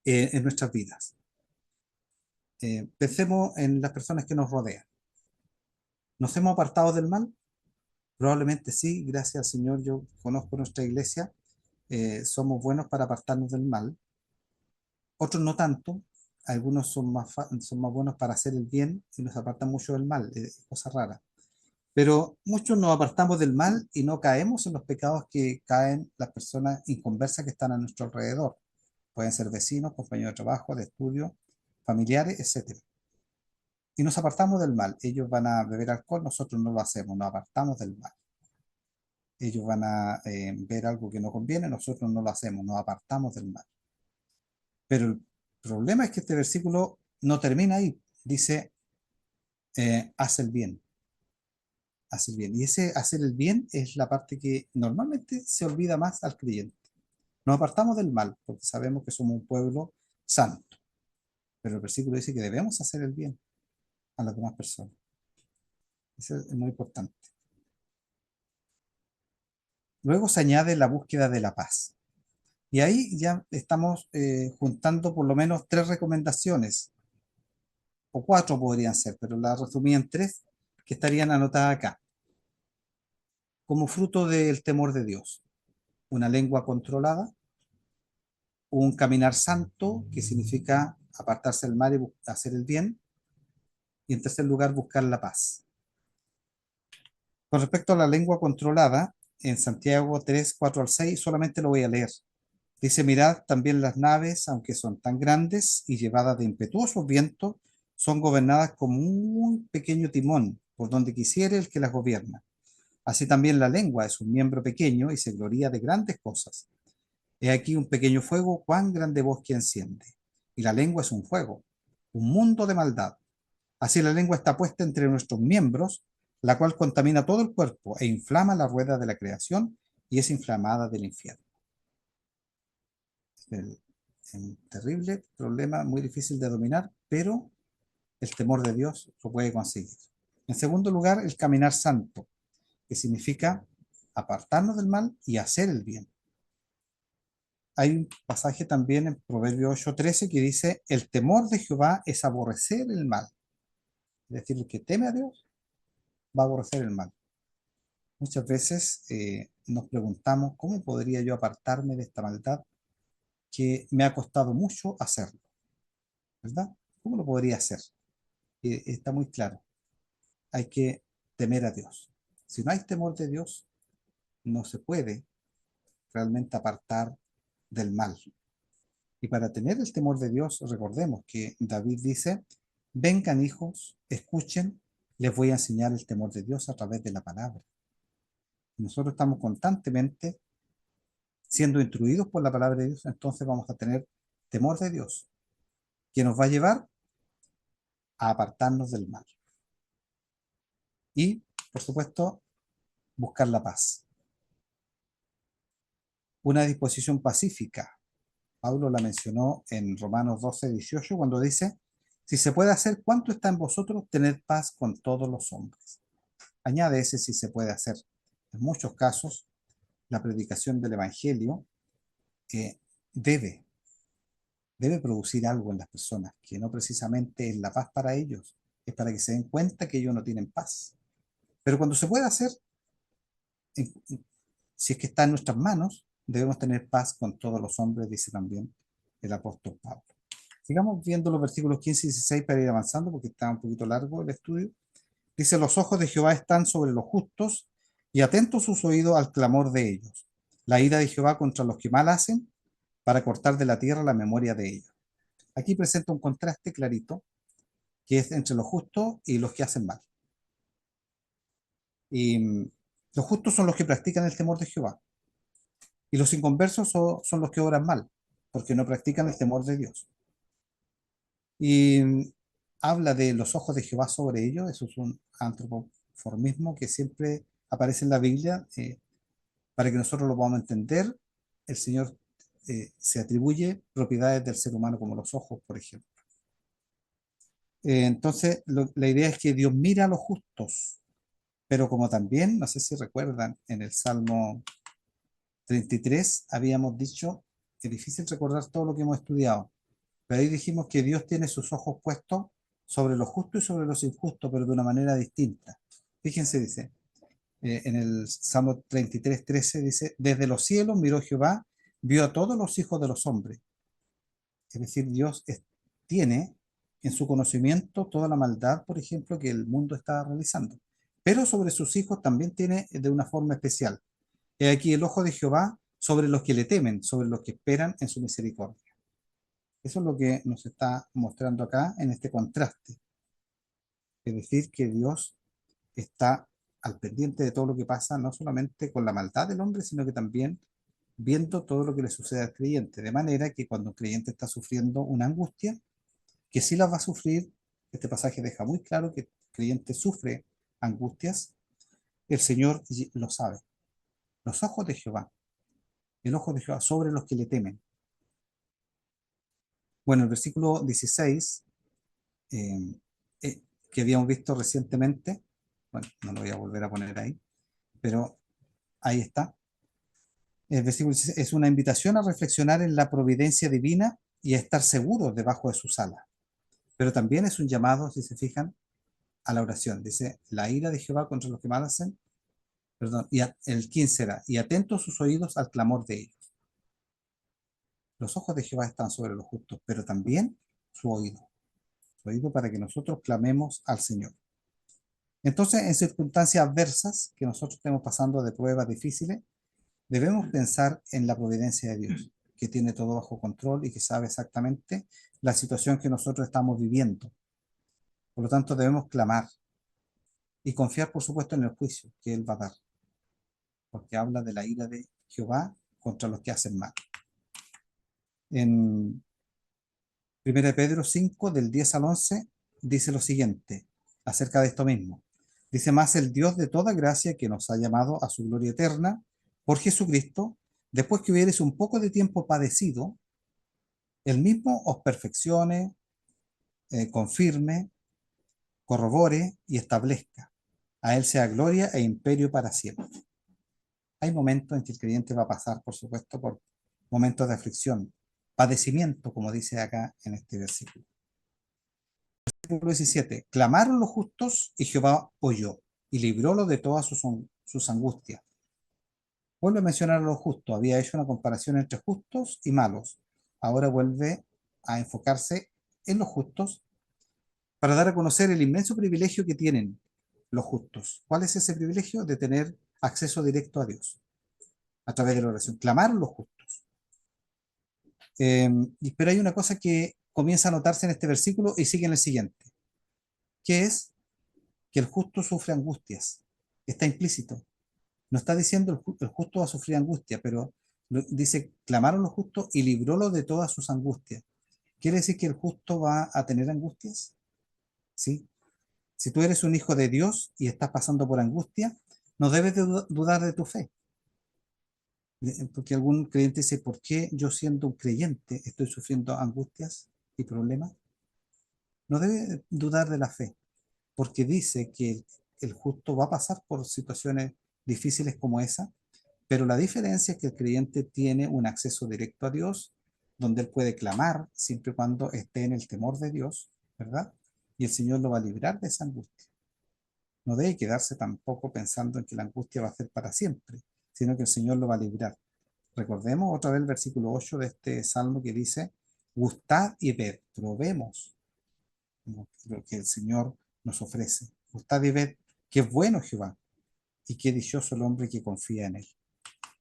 Speaker 1: en nuestras vidas. Pensemos en las personas que nos rodean. ¿Nos hemos apartado del mal? Probablemente sí, gracias al Señor. Yo conozco nuestra iglesia, somos buenos para apartarnos del mal. Otros no tanto. Algunos son más buenos para hacer el bien y nos apartan mucho del mal, cosa rara. Pero muchos nos apartamos del mal y no caemos en los pecados que caen las personas inconversas que están a nuestro alrededor. Pueden ser vecinos, compañeros de trabajo, de estudio, familiares, etcétera. Y nos apartamos del mal. Ellos van a beber alcohol, nosotros no lo hacemos, nos apartamos del mal. Ellos van a ver algo que no conviene, nosotros no lo hacemos, nos apartamos del mal. Pero el problema es que este versículo no termina ahí. Dice, haz el bien, haz el bien. Y ese hacer el bien es la parte que normalmente se olvida más al creyente. Nos apartamos del mal porque sabemos que somos un pueblo santo. Pero el versículo dice que debemos hacer el bien a las demás personas. Eso es muy importante. Luego se añade la búsqueda de la paz. Y ahí ya estamos juntando por lo menos tres recomendaciones, o cuatro podrían ser, pero la resumí en tres que estarían anotadas acá. Como fruto del temor de Dios, una lengua controlada, un caminar santo, que significa apartarse del mal y hacer el bien, y en tercer lugar, buscar la paz. Con respecto a la lengua controlada, en Santiago 3, 4 al 6, solamente lo voy a leer. Dice, mirad también las naves, aunque son tan grandes y llevadas de impetuosos vientos, son gobernadas con un pequeño timón, por donde quisiere el que las gobierna. Así también la lengua es un miembro pequeño y se gloría de grandes cosas. He aquí un pequeño fuego, cuán grande bosque enciende. Y la lengua es un fuego, un mundo de maldad. Así la lengua está puesta entre nuestros miembros, la cual contamina todo el cuerpo e inflama la rueda de la creación y es inflamada del infierno. El, el terrible problema, muy difícil de dominar, pero el temor de Dios lo puede conseguir. En segundo lugar, el caminar santo, que significa apartarnos del mal y hacer el bien. Hay un pasaje también en Proverbios 8:13 que dice, el temor de Jehová es aborrecer el mal. Es decir, el que teme a Dios va a aborrecer el mal. Muchas veces nos preguntamos, ¿cómo podría yo apartarme de esta maldad que me ha costado mucho hacerlo? ¿Verdad? ¿Cómo lo podría hacer? Está muy claro. Hay que temer a Dios. Si no hay temor de Dios, no se puede realmente apartar del mal. Y para tener el temor de Dios, recordemos que David dice, vengan hijos, escuchen, les voy a enseñar el temor de Dios a través de la palabra. Y nosotros estamos constantemente siendo instruidos por la palabra de Dios, entonces vamos a tener temor de Dios, que nos va a llevar a apartarnos del mal. Y, por supuesto, buscar la paz. Una disposición pacífica. Pablo la mencionó en Romanos 12:18 cuando dice, si se puede hacer, ¿cuánto está en vosotros tener paz con todos los hombres? Añade ese si se puede hacer. En muchos casos, la predicación del Evangelio eh, debe, debe producir algo en las personas, que no precisamente es la paz para ellos, es para que se den cuenta que ellos no tienen paz. Pero cuando se puede hacer, en- si es que está en nuestras manos, debemos tener paz con todos los hombres, dice también el apóstol Pablo. Sigamos viendo los versículos 15 y 16 para ir avanzando, porque está un poquito largo el estudio. Dice, los ojos de Jehová están sobre los justos y atentos sus oídos al clamor de ellos. La ira de Jehová contra los que mal hacen, para cortar de la tierra la memoria de ellos. Aquí presenta un contraste clarito, que es entre los justos y los que hacen mal. Y los justos son los que practican el temor de Jehová, y los inconversos son los que obran mal, porque no practican el temor de Dios. Y habla de los ojos de Jehová sobre ellos, eso es un antropoformismo que siempre aparece en la Biblia, Para que nosotros lo podamos entender, el Señor se atribuye propiedades del ser humano como los ojos, por ejemplo. Entonces, la idea es que Dios mira a los justos, pero como también, no sé si recuerdan, en el Salmo 33 habíamos dicho, que es difícil recordar todo lo que hemos estudiado, pero ahí dijimos que Dios tiene sus ojos puestos sobre los justos y sobre los injustos, pero de una manera distinta. Fíjense, dice, en el Salmo 33:13 dice, desde los cielos miró Jehová, vio a todos los hijos de los hombres. Es decir, Dios tiene en su conocimiento toda la maldad, por ejemplo, que el mundo está realizando. Pero sobre sus hijos también tiene de una forma especial. He aquí el ojo de Jehová sobre los que le temen, sobre los que esperan en su misericordia. Eso es lo que nos está mostrando acá en este contraste. Es decir, que Dios está al pendiente de todo lo que pasa, no solamente con la maldad del hombre, sino que también viendo todo lo que le sucede al creyente. De manera que cuando un creyente está sufriendo una angustia, que sí las va a sufrir, este pasaje deja muy claro que el creyente sufre angustias, el Señor lo sabe. Los ojos de Jehová, el ojo de Jehová sobre los que le temen. Bueno, el versículo 16, eh, que habíamos visto recientemente, bueno, no lo voy a volver a poner ahí, pero ahí está. El versículo 16 es una invitación a reflexionar en la providencia divina y a estar seguros debajo de sus alas. Pero también es un llamado, si se fijan, a la oración. Dice, la ira de Jehová contra los que mal hacen, perdón, y el 15 era, y atentos sus oídos al clamor de ellos. Los ojos de Jehová están sobre los justos, pero también su oído para que nosotros clamemos al Señor. Entonces, en circunstancias adversas que nosotros estemos pasando de pruebas difíciles, debemos pensar en la providencia de Dios, que tiene todo bajo control y que sabe exactamente la situación que nosotros estamos viviendo. Por lo tanto, debemos clamar y confiar, por supuesto, en el juicio que Él va a dar, porque habla de la ira de Jehová contra los que hacen mal. En 1 Pedro 5, del 10 al 11, dice lo siguiente, acerca de esto mismo. Dice, más el Dios de toda gracia que nos ha llamado a su gloria eterna, por Jesucristo, después que hubierais un poco de tiempo padecido, Él mismo os perfeccione, confirme, corrobore y establezca. A Él sea gloria e imperio para siempre. Hay momentos en que el creyente va a pasar, por supuesto, por momentos de aflicción, padecimiento, como dice acá en este versículo. Versículo 17. Clamaron los justos y Jehová oyó y librólos de todas sus angustias. Vuelve a mencionar a los justos. Había hecho una comparación entre justos y malos. Ahora vuelve a enfocarse en los justos para dar a conocer el inmenso privilegio que tienen los justos. ¿Cuál es ese privilegio? De tener acceso directo a Dios a través de la oración. Clamaron los justos. Pero hay una cosa que comienza a notarse en este versículo y sigue en el siguiente, que es que el justo sufre angustias. Está implícito. No está diciendo el justo va a sufrir angustia, pero dice, clamaron los justos y librólos de todas sus angustias. ¿Quiere decir que el justo va a tener angustias? ¿Sí? Si tú eres un hijo de Dios y estás pasando por angustia, no debes de dudar de tu fe. Porque algún creyente dice, ¿por qué yo siendo un creyente estoy sufriendo angustias y problemas? No debe dudar de la fe, porque dice que el justo va a pasar por situaciones difíciles como esa, pero la diferencia es que el creyente tiene un acceso directo a Dios, donde él puede clamar siempre y cuando esté en el temor de Dios, ¿verdad? Y el Señor lo va a librar de esa angustia. No debe quedarse tampoco pensando en que la angustia va a ser para siempre, sino que el Señor lo va a librar. Recordemos otra vez el versículo 8 de este salmo que dice, gustad y ved, probemos lo que el Señor nos ofrece. Gustad y ved, qué bueno Jehová, y qué dichoso el hombre que confía en él.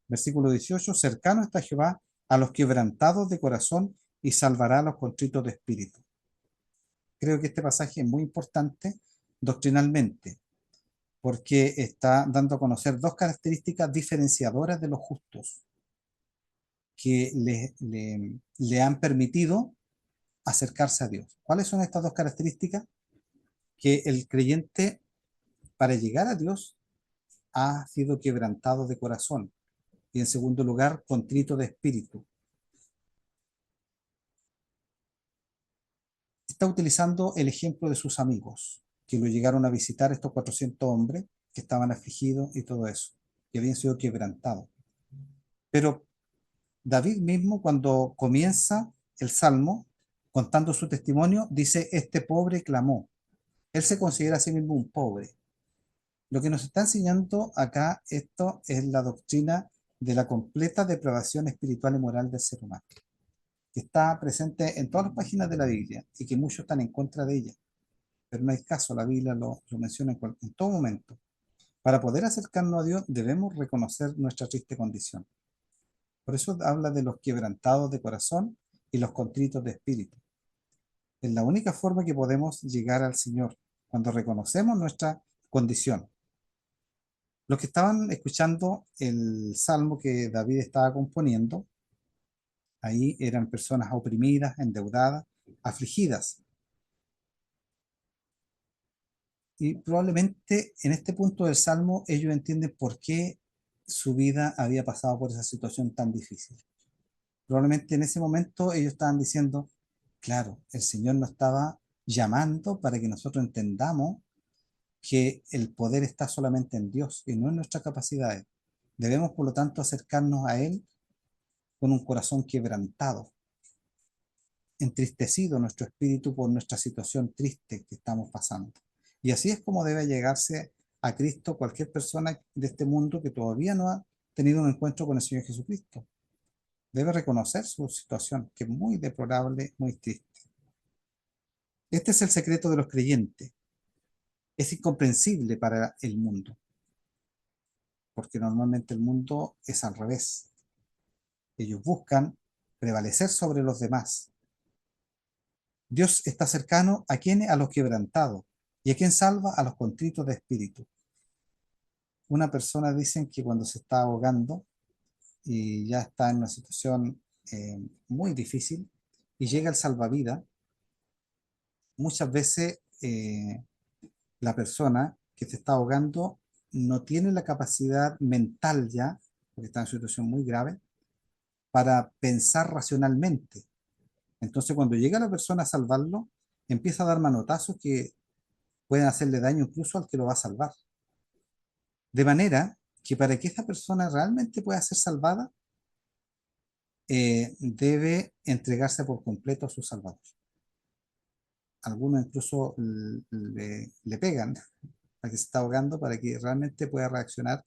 Speaker 1: Versículo 18, cercano está Jehová a los quebrantados de corazón y salvará a los contritos de espíritu. Creo que este pasaje es muy importante doctrinalmente, porque está dando a conocer dos características diferenciadoras de los justos que le han permitido acercarse a Dios. ¿Cuáles son estas dos características? Que el creyente, para llegar a Dios, ha sido quebrantado de corazón. Y en segundo lugar, contrito de espíritu. Está utilizando el ejemplo de sus amigos, que lo llegaron a visitar, estos 400 hombres que estaban afligidos y todo eso, que habían sido quebrantados. Pero David mismo, cuando comienza el Salmo, contando su testimonio, dice, este pobre clamó. Él se considera a sí mismo un pobre. Lo que nos está enseñando acá, esto es la doctrina de la completa depravación espiritual y moral del ser humano, que está presente en todas las páginas de la Biblia y que muchos están en contra de ella. Pero no hay caso, la Biblia lo menciona en todo momento. Para poder acercarnos a Dios debemos reconocer nuestra triste condición. Por eso habla de los quebrantados de corazón y los contritos de espíritu. Es la única forma que podemos llegar al Señor, cuando reconocemos nuestra condición. Los que estaban escuchando el salmo que David estaba componiendo, ahí eran personas oprimidas, endeudadas, afligidas. Y probablemente en este punto del salmo ellos entienden por qué su vida había pasado por esa situación tan difícil. Probablemente en ese momento ellos estaban diciendo, claro, el Señor nos estaba llamando para que nosotros entendamos que el poder está solamente en Dios y no en nuestras capacidades. Debemos, por lo tanto, acercarnos a Él con un corazón quebrantado, entristecido nuestro espíritu por nuestra situación triste que estamos pasando. Y así es como debe llegarse a Cristo cualquier persona de este mundo que todavía no ha tenido un encuentro con el Señor Jesucristo. Debe reconocer su situación, que es muy deplorable, muy triste. Este es el secreto de los creyentes. Es incomprensible para el mundo, porque normalmente el mundo es al revés. Ellos buscan prevalecer sobre los demás. Dios está cercano a quienes, a los quebrantados, y a quien salva a los contritos de espíritu. Una persona dicen que cuando se está ahogando y ya está en una situación muy difícil y llega el salvavidas, muchas veces la persona que se está ahogando no tiene la capacidad mental ya, porque está en una situación muy grave, para pensar racionalmente. Entonces, cuando llega la persona a salvarlo, empieza a dar manotazos que pueden hacerle daño incluso al que lo va a salvar. De manera que para que esta persona realmente pueda ser salvada, debe entregarse por completo a su Salvador. Algunos incluso le pegan a que se está ahogando para que realmente pueda reaccionar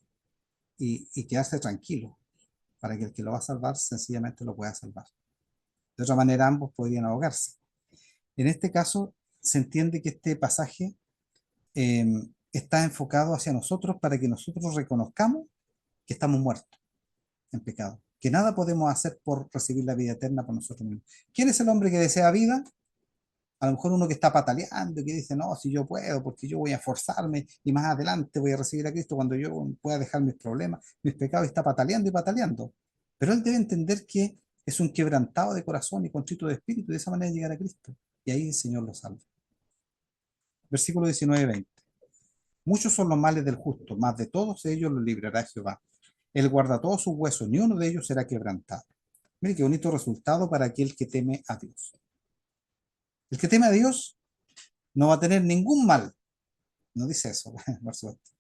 Speaker 1: y quedarse tranquilo, para que el que lo va a salvar sencillamente lo pueda salvar. De otra manera, ambos podrían ahogarse. En este caso, se entiende que este pasaje eh, está enfocado hacia nosotros para que nosotros reconozcamos que estamos muertos en pecado, que nada podemos hacer por recibir la vida eterna por nosotros mismos. ¿Quién es el hombre que desea vida? A lo mejor uno que está pataleando, que dice, no, si yo puedo, porque yo voy a esforzarme y más adelante voy a recibir a Cristo cuando yo pueda dejar mis problemas, mis pecados, y está pataleando y pataleando. Pero él debe entender que es un quebrantado de corazón y contrito de espíritu, y de esa manera llegar a Cristo. Y ahí el Señor lo salva. Versículo 19-20. Muchos son los males del justo, mas de todos ellos los librará Jehová. Él guarda todos sus huesos, ni uno de ellos será quebrantado. Mire qué bonito resultado para aquel que teme a Dios. El que teme a Dios no va a tener ningún mal. No dice eso, por supuesto.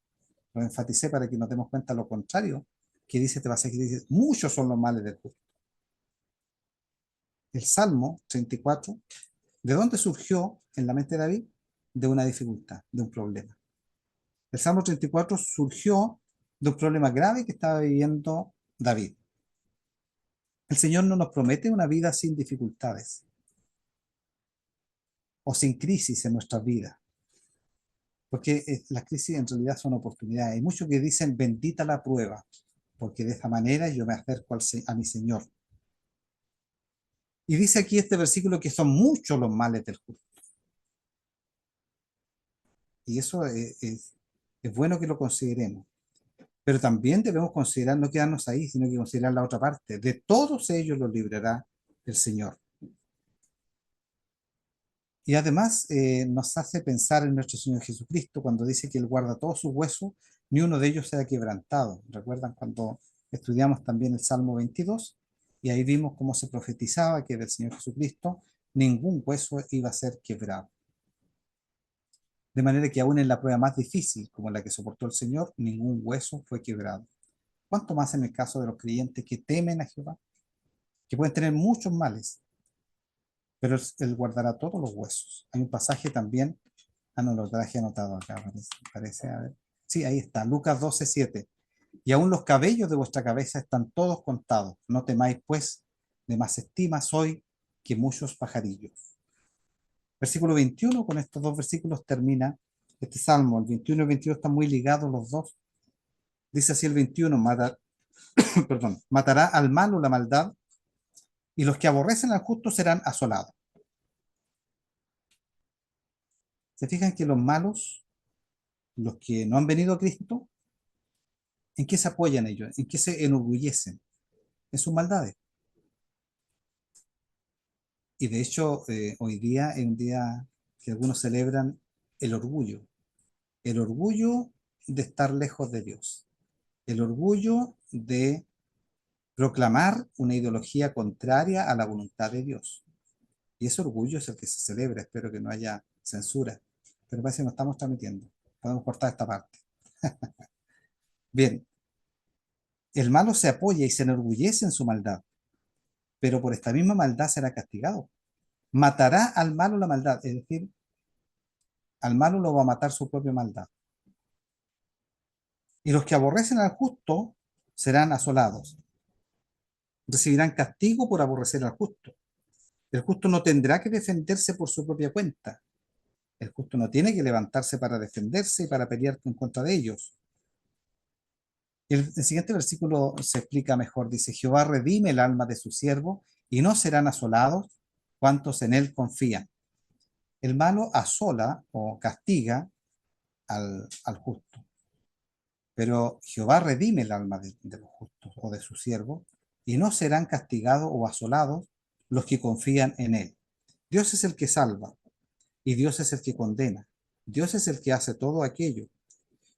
Speaker 1: Lo enfaticé para que nos demos cuenta lo contrario, que dice este pasaje, que dice, muchos son los males del justo. El Salmo 34, ¿de dónde surgió en la mente de David? De una dificultad, de un problema. El Salmo 34 surgió de un problema grave que estaba viviendo David. El Señor no nos promete una vida sin dificultades o sin crisis en nuestras vidas, porque las crisis en realidad son oportunidades. Hay muchos que dicen, bendita la prueba, porque de esta manera yo me acerco a mi Señor. Y dice aquí este versículo que son muchos los males del justo. Y eso es bueno que lo consideremos. Pero también debemos considerar, no quedarnos ahí, sino que considerar la otra parte. De todos ellos los librará el Señor. Y además nos hace pensar en nuestro Señor Jesucristo cuando dice que Él guarda todos sus huesos, ni uno de ellos será quebrantado. ¿Recuerdan cuando Estudiamos también el Salmo 22 y ahí vimos cómo se profetizaba que del Señor Jesucristo ningún hueso iba a ser quebrado. De manera que aún en la prueba más difícil, como la que soportó el Señor, ningún hueso fue quebrado. ¿Cuánto más en el caso de los creyentes que temen a Jehová? Que pueden tener muchos males, pero Él guardará todos los huesos. Hay un pasaje también, no lo traje anotado acá, parece, a ver. Sí, ahí está, Lucas 12:7. Y aún los cabellos de vuestra cabeza están todos contados. No temáis, pues, de más estima soy que muchos pajarillos. Versículo 21, con estos dos versículos termina este salmo. El 21 y el 22 están muy ligados los dos. Dice así el 21, perdón, matará al malo la maldad, y los que aborrecen al justo serán asolados. ¿Se fijan que los malos, los que no han venido a Cristo, en qué se apoyan ellos? ¿En qué se enorgullecen? En sus maldades. Y de hecho, hoy día es un día que algunos celebran el orgullo. El orgullo de estar lejos de Dios. El orgullo de proclamar una ideología contraria a la voluntad de Dios. Y ese orgullo es el que se celebra. Espero que no haya censura. Pero parece que no estamos transmitiendo. Podemos cortar esta parte. Bien, el malo se apoya y se enorgullece en su maldad, pero por esta misma maldad será castigado. Matará al malo la maldad, es decir, al malo lo va a matar su propia maldad. Y los que aborrecen al justo serán asolados. Recibirán castigo por aborrecer al justo. El justo no tendrá que defenderse por su propia cuenta. El justo no tiene que levantarse para defenderse y para pelear en contra de ellos. El siguiente versículo se explica mejor. Dice, Jehová redime el alma de su siervo y no serán asolados cuantos en él confían. El malo asola o castiga al justo, pero Jehová redime el alma de los justos o de sus siervos y no serán castigados o asolados los que confían en él. Dios es el que salva y Dios es el que condena. Dios es el que hace todo aquello.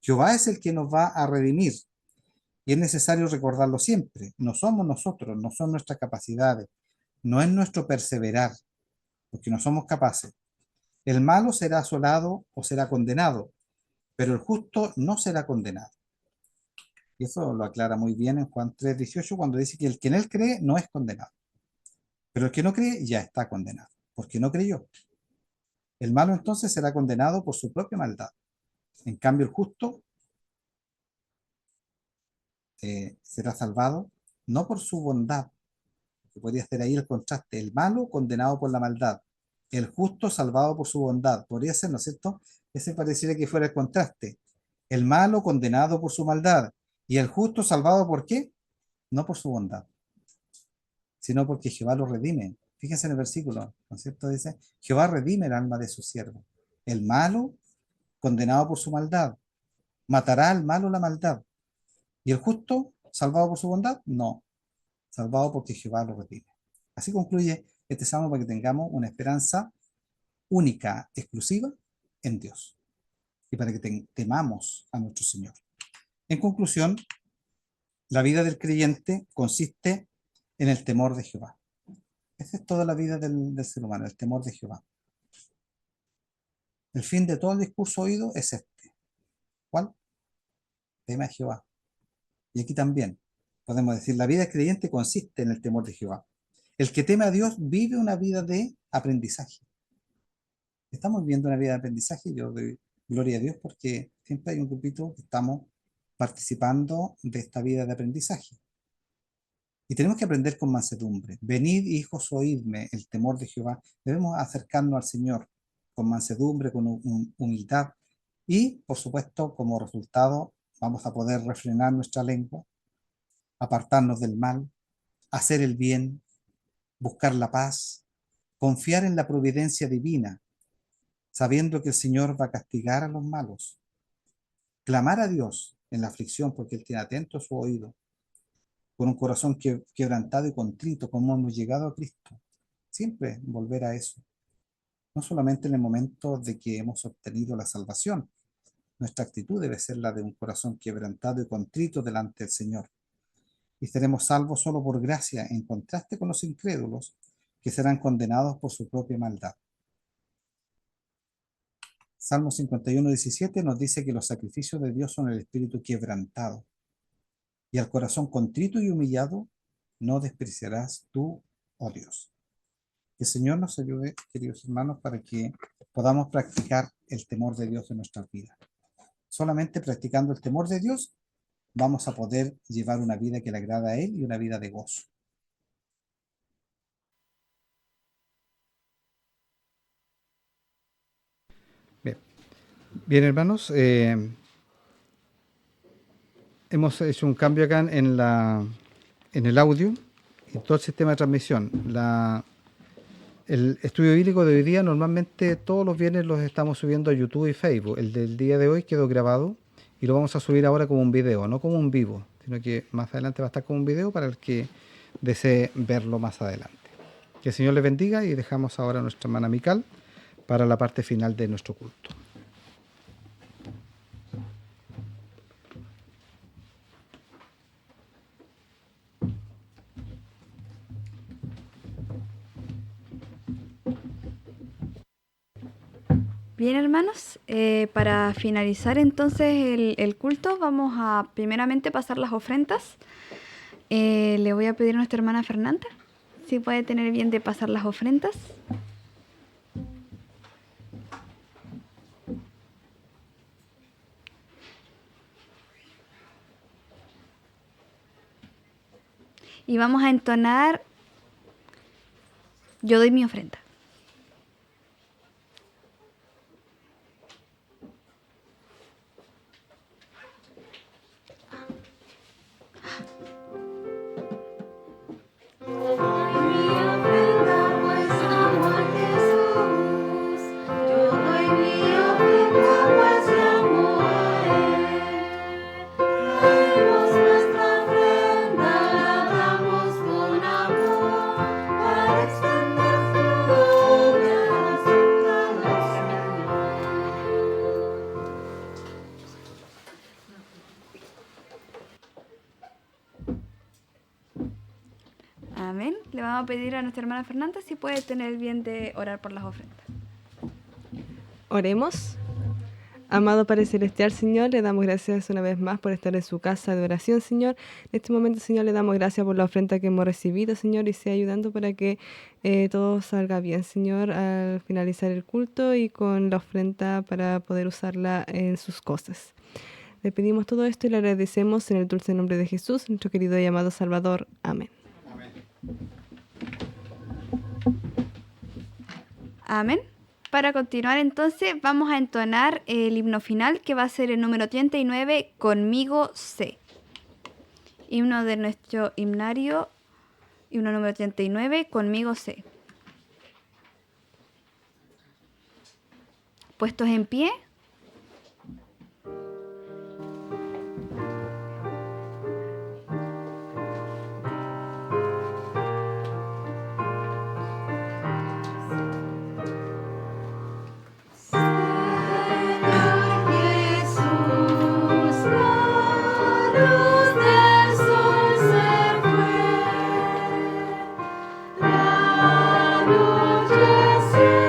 Speaker 1: Jehová es el que nos va a redimir. Y es necesario recordarlo siempre. No somos nosotros, no son nuestras capacidades, no es nuestro perseverar, porque no somos capaces. El malo será asolado o será condenado, pero el justo no será condenado. Y eso lo aclara muy bien en Juan 3:18 cuando dice que el que en él cree no es condenado, pero el que no cree ya está condenado, porque no creyó. El malo entonces será condenado por su propia maldad. En cambio, el justo será salvado no por su bondad, que podría ser ahí el contraste, el malo condenado por la maldad, el justo salvado por su bondad. Podría ser, ¿no es cierto? Ese pareciera que fuera el contraste. El malo condenado por su maldad y el justo salvado ¿por qué? No por su bondad, sino porque Jehová lo redime. Fíjense en el versículo, ¿no es cierto? Dice, Jehová redime el alma de su siervo. El malo condenado por su maldad, matará al malo la maldad. ¿Y el justo salvado por su bondad? No, salvado porque Jehová lo redime. Así concluye este salmo para que tengamos una esperanza única, exclusiva en Dios y para que temamos a nuestro Señor. En conclusión, la vida del creyente consiste en el temor de Jehová. Esa es toda la vida del ser humano, el temor de Jehová. El fin de todo el discurso oído es este. ¿Cuál? Teme a Jehová. Y aquí también podemos decir, la vida del creyente consiste en el temor de Jehová. El que teme a Dios vive una vida de aprendizaje. Estamos viviendo una vida de aprendizaje. Yo doy gloria a Dios porque siempre hay un grupito que estamos participando de esta vida de aprendizaje. Y tenemos que aprender con mansedumbre. Venid, hijos, oídme, el temor de Jehová. Debemos acercarnos al Señor con mansedumbre, con humildad. Y, por supuesto, como resultado, vamos a poder refrenar nuestra lengua, apartarnos del mal, hacer el bien, buscar la paz, confiar en la providencia divina, sabiendo que el Señor va a castigar a los malos, clamar a Dios en la aflicción porque Él tiene atento su oído, con un corazón quebrantado y contrito, como hemos llegado a Cristo. Siempre volver a eso, no solamente en el momento de que hemos obtenido la salvación. Nuestra actitud debe ser la de un corazón quebrantado y contrito delante del Señor. y seremos salvos solo por gracia, en contraste con los incrédulos, que serán condenados por su propia maldad. Salmo 51:17 nos dice que los sacrificios de Dios son el espíritu quebrantado, y al corazón contrito y humillado no despreciarás tú, oh Dios. Que el Señor nos ayude, queridos hermanos, para que podamos practicar el temor de Dios en nuestras vidas. Solamente practicando el temor de Dios vamos a poder llevar una vida que le agrada a Él y una vida de gozo. Bien, hermanos, hemos hecho un cambio acá en el audio y todo el sistema de transmisión. El estudio bíblico de hoy día, normalmente todos los viernes los estamos subiendo a YouTube y Facebook. El del día de hoy quedó grabado y lo vamos a subir ahora como un video, no como un vivo, sino que más adelante va a estar como un video para el que desee verlo más adelante. Que el Señor les bendiga y dejamos ahora a nuestra hermana Mical para la parte final de nuestro culto.
Speaker 2: Bien, hermanos, para finalizar entonces el culto, vamos a primeramente pasar las ofrendas. Le voy a pedir a nuestra hermana Fernanda si puede tener bien de pasar las ofrendas. Y vamos a entonar Yo doy mi ofrenda. Amén. Le vamos a pedir a nuestra hermana Fernanda si puede tener bien de orar por las ofrendas.
Speaker 3: Oremos. Amado Padre Celestial, Señor, le damos gracias una vez más por estar en su casa de oración, Señor. En este momento, Señor, le damos gracias por la ofrenda que hemos recibido, Señor, y sea ayudando para que todo salga bien, Señor, al finalizar el culto y con la ofrenda para poder usarla en sus cosas. Le pedimos todo esto y le agradecemos en el dulce nombre de Jesús, nuestro querido y amado Salvador. Amén.
Speaker 2: Amén. Para continuar entonces vamos a entonar el himno final que va a ser el número 39, Conmigo sé. Himno de nuestro himnario, himno número 39, Conmigo sé. Puestos en pie.
Speaker 4: La noche será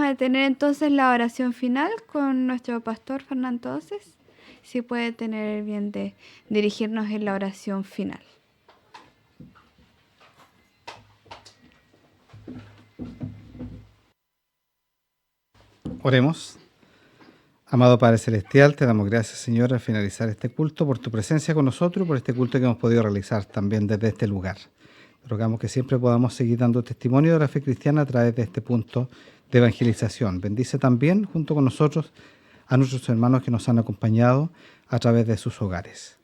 Speaker 2: a tener entonces la oración final con nuestro pastor Fernando Oces. Si puede tener el bien de dirigirnos en la oración final.
Speaker 1: Oremos. Amado Padre Celestial, te damos gracias, Señor, al finalizar este culto, por tu presencia con nosotros, por este culto que hemos podido realizar también desde este lugar. Te rogamos que siempre podamos seguir dando testimonio de la fe cristiana a través de este punto de evangelización. Bendice también, junto con nosotros, a nuestros hermanos que nos han acompañado a través de sus hogares.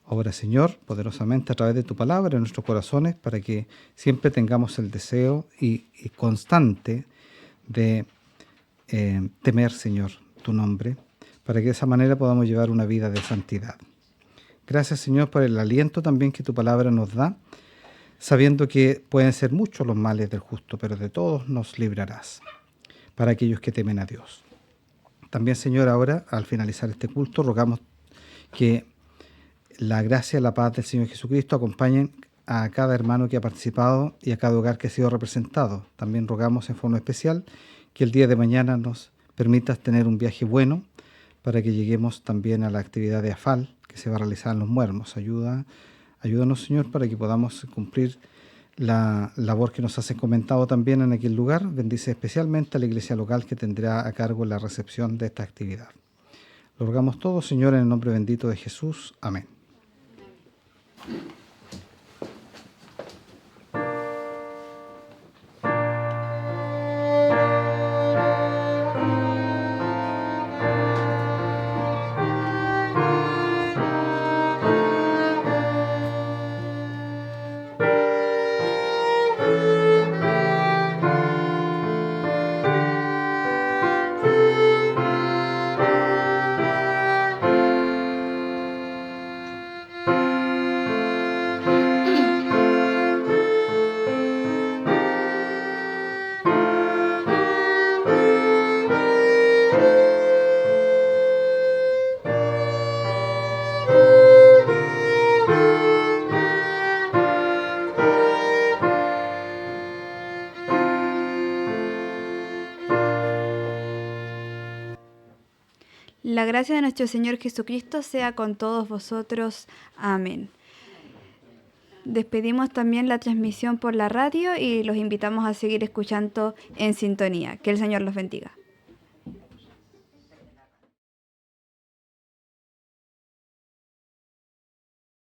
Speaker 1: Obra, Señor, poderosamente a través de tu palabra en nuestros corazones, para que siempre tengamos el deseo y constante de temer, Señor, tu nombre, para que de esa manera podamos llevar una vida de santidad. Gracias, Señor, por el aliento también que tu palabra nos da, sabiendo que pueden ser muchos los males del justo, pero de todos nos librarás, para aquellos que temen a Dios. También, Señor, ahora, al finalizar este culto, rogamos que la gracia y la paz del Señor Jesucristo acompañen a cada hermano que ha participado y a cada hogar que ha sido representado. También rogamos en forma especial que el día de mañana nos permitas tener un viaje bueno para que lleguemos también a la actividad de AFAL que se va a realizar en Los Muermos. Ayúdanos, Señor, para que podamos cumplir la labor que nos has encomendado también en aquel lugar. Bendice especialmente a la iglesia local que tendrá a cargo la recepción de esta actividad. Lo rogamos todo, Señor, en el nombre bendito de Jesús. Amén.
Speaker 2: La gracia de nuestro Señor Jesucristo sea con todos vosotros. Amén. Despedimos también la transmisión por la radio y los invitamos a seguir escuchando en sintonía. Que el Señor los bendiga.